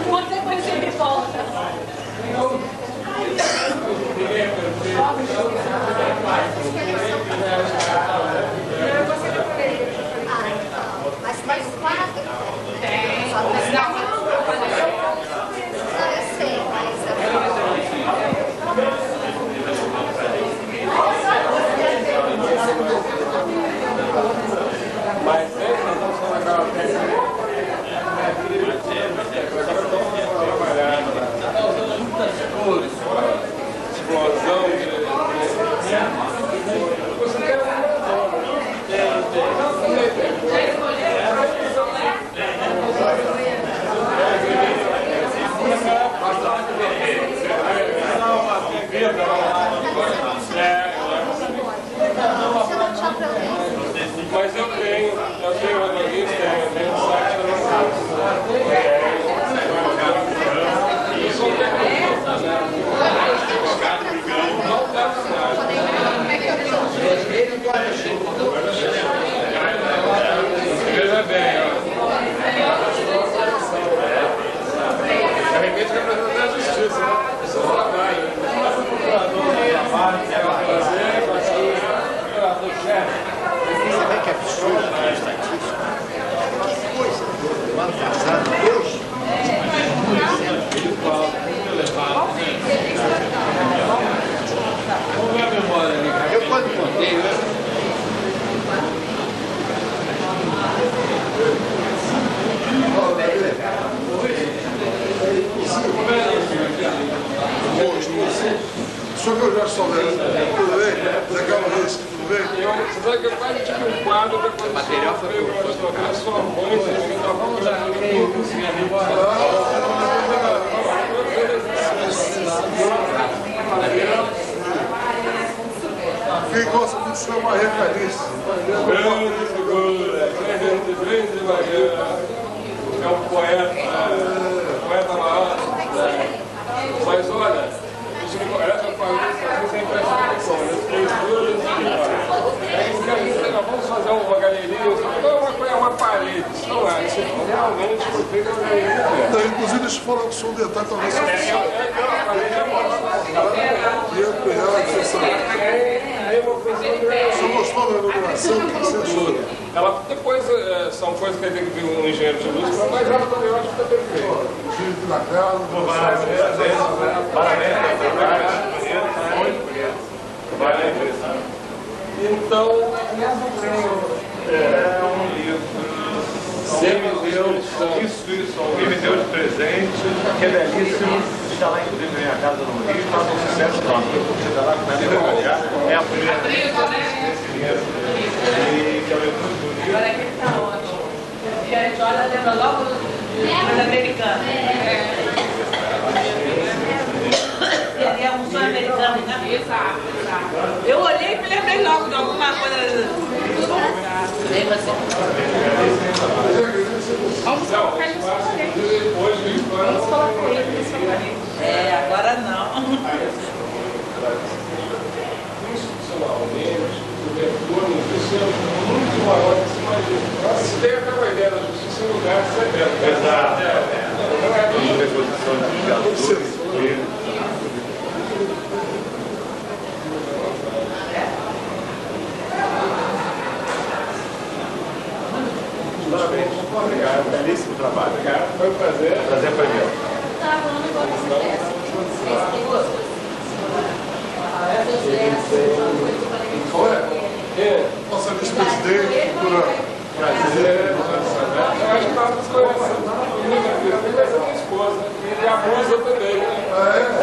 Quando você conhecer, ele volta. Mas quase tem. Eu sei, mas Mas sempre nós estamos falando daquela técnica. Muitas cores, explosão de... Você quer uma mas eu tenho rodovias, tenho site, eu não faço. Eu sou técnico. Veja bem, ó. De repente, representante da justiça, né? Isso é um trabalho. Você vê que absurdo a estatística? Que coisa! No ano passado, hoje, eu quando contei, Só que eu já sou velho. Tudo bem? Legal isso, tudo bem? Você sabe que eu quase tive um quadro da condição material foi a sua mãe, você Quem gosta disso é uma recadícia. grande figura, grande Mariana, é um poeta maior. Mas olha, essa família sempre presta atenção, né? Vamos fazer uma galeria, não, uma parede, não é, isso realmente foi feito uma galeria. Inclusive, eles falaram que só um detalhe, talvez seja Você gostou da inauguração? O que você achou? Ela, depois, são coisas que tem que vir um engenheiro de luz, mas ela também eu acho que está perfeito. Gente da casa, Parabéns, então, um livro. Você me deu isso, alguém me deu de presente, que é belíssimo, está lá inclusive na minha casa no Rio, faz um sucesso enorme. Você está lá, começa a trabalhar, é a primeira vez desse livro, e que é muito bonito. Olha que está ótimo. E a gente olha, lembra logo do americano. E ali é um sonho americano, né? Exato. Eu olhei e me lembrei logo de alguma coisa. Lembra assim? Vamos colocar isso pra frente. Vamos colocar isso pra frente. Agora não. Institucionalmente, o retorno disso é muito maior que se imagina. Se tem até uma ideia da justiça em lugar secreto. Exato. Não é uma reposição de jogadores. Parabéns. Obrigado. Belíssimo trabalho. Obrigado. Foi um prazer. Prazer foi meu. Olha, nossa vice-presidente, doutora. Prazer. Eu acho que nós nos conhecemos. Mas a minha esposa. E a musa também.